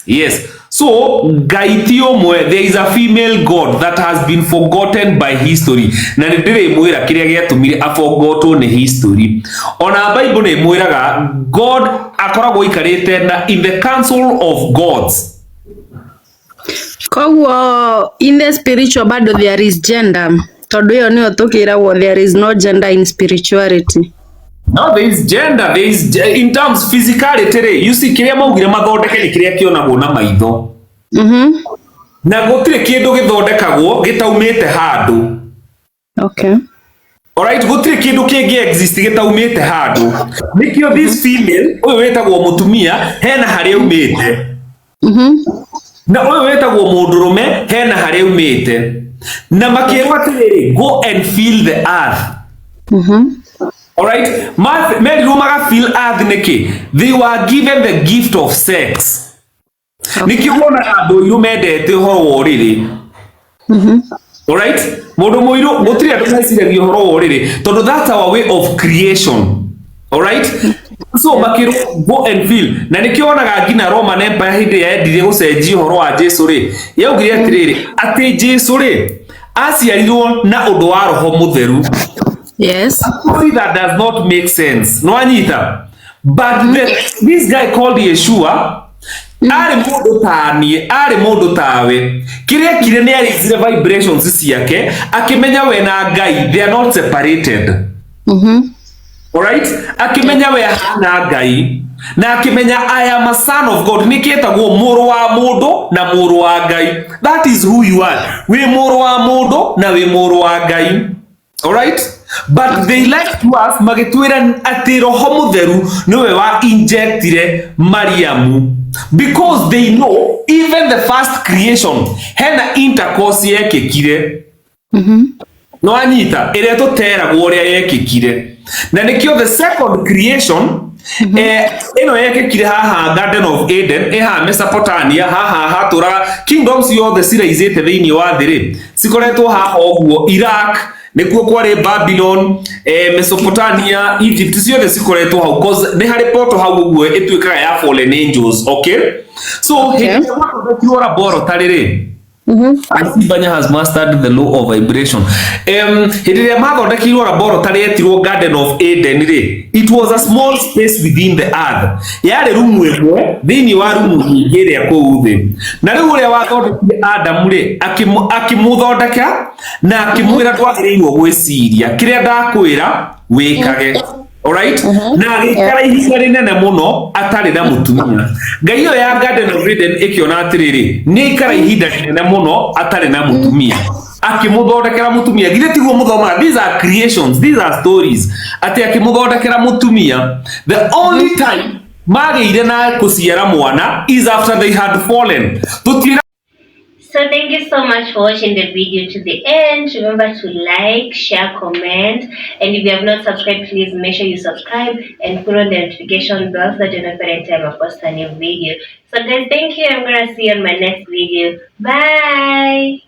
Yes. So there is a female god that has been forgotten by history. Na ndire mwira kiria giatumire afogotwo ni history. Ona Bible ni mwiraga God akoragwo ikarite na in the council of gods. Koguo in the spiritual bado there is gender. Tondu yo niyo tukiragwo there is no gender in spirituality. No, there is gender. There is in terms physicality. You see, kiria maugire mathondeke ni kiria kionagwo na maitho. Na gutire kindu githondekagwo gitaumite handu. Okay. Alright, gutire kindu kingi exist gitaumite handu. Nikio this female, uyu wetagwo mutumia, hena haria umite. Na uyu wetagwo mundurume, hena haria umite. Na makirwa atiriri, go and fill the earth. Alright, men rumaga fill earth niki. They were given the gift of sex. Niki wona andu iru mendete horo woriri. Alright, mundu muiru gutiri andu meciragia horo woriri, tondu that's our way of creation. Alright, so makiru go and fill. Na niki wonaga ngina Roman Empire hindi yendire gucenjia horo wa Jesu ri, yaugire atiriri ati Jesu ri aciarirwo na undu wa roho mutheru. Yes. Actually, that does not make sense. No, Anita. But this guy called Yeshua ari mundu tanie ari mundu tawe kiria kire ni arizire vibrations ciake akimenya we na Ngai they are not separated. Alright, akimenya we hana Ngai na akimenya I am a son of God niketagwo muru wa mundu na muru wa Ngai. That is who you are. We muru wa mundu na we muru wa Ngai. Alright, but they like to us magitwira ati roho mutheru niwe wa injectire Mariamu because they know even the first creation hena intercourse yekekire. No anyita ire tuteragwo uria yekekire na nikio the second creation ino yekekire haha Garden of Eden eha Mesopotamia haha hatura kingdoms yothe ciraizite thiini wa thiri cikoretwo haha oguo Iraq nikuo kwari Babylon Mesopotamia Egypt ciothe cikoretwo hau cause ni hari poto hau uguo itwikaga ya fallen angels. Okay, so the laboratory Mbanya has mastered the law of vibration. Hediria mathondekirwo laboratory etirwo Garden of Eden ri, it was a small space within the earth. Yari rumu imwe thiini wa rumu nyingi ria kuu thi. Na riu uria wathondekire Adam ri akimuthondeka na akimwira twagiriirwo gwiciria kiria ndakwira wikage. Alright, na gikara ihinda rinene muno atari na mutumia. Ngai yo ya Garden of Eden ikiona atiriri ni ikara ihinda rinene muno atari na mutumia akimuthondekera mutumia githe tiguo muthoma. These are creations, these are stories. Ati akimuthondekera mutumia, the only time magire na kuciara mwana is after they had fallen. So thank you so much for watching the video to the end. Remember to like, share, comment, and if you have not subscribed, please make sure you subscribe and put on the notification bell so that you know every time I post a new video. So guys, thank you. I'm gonna see you on my next video. Bye.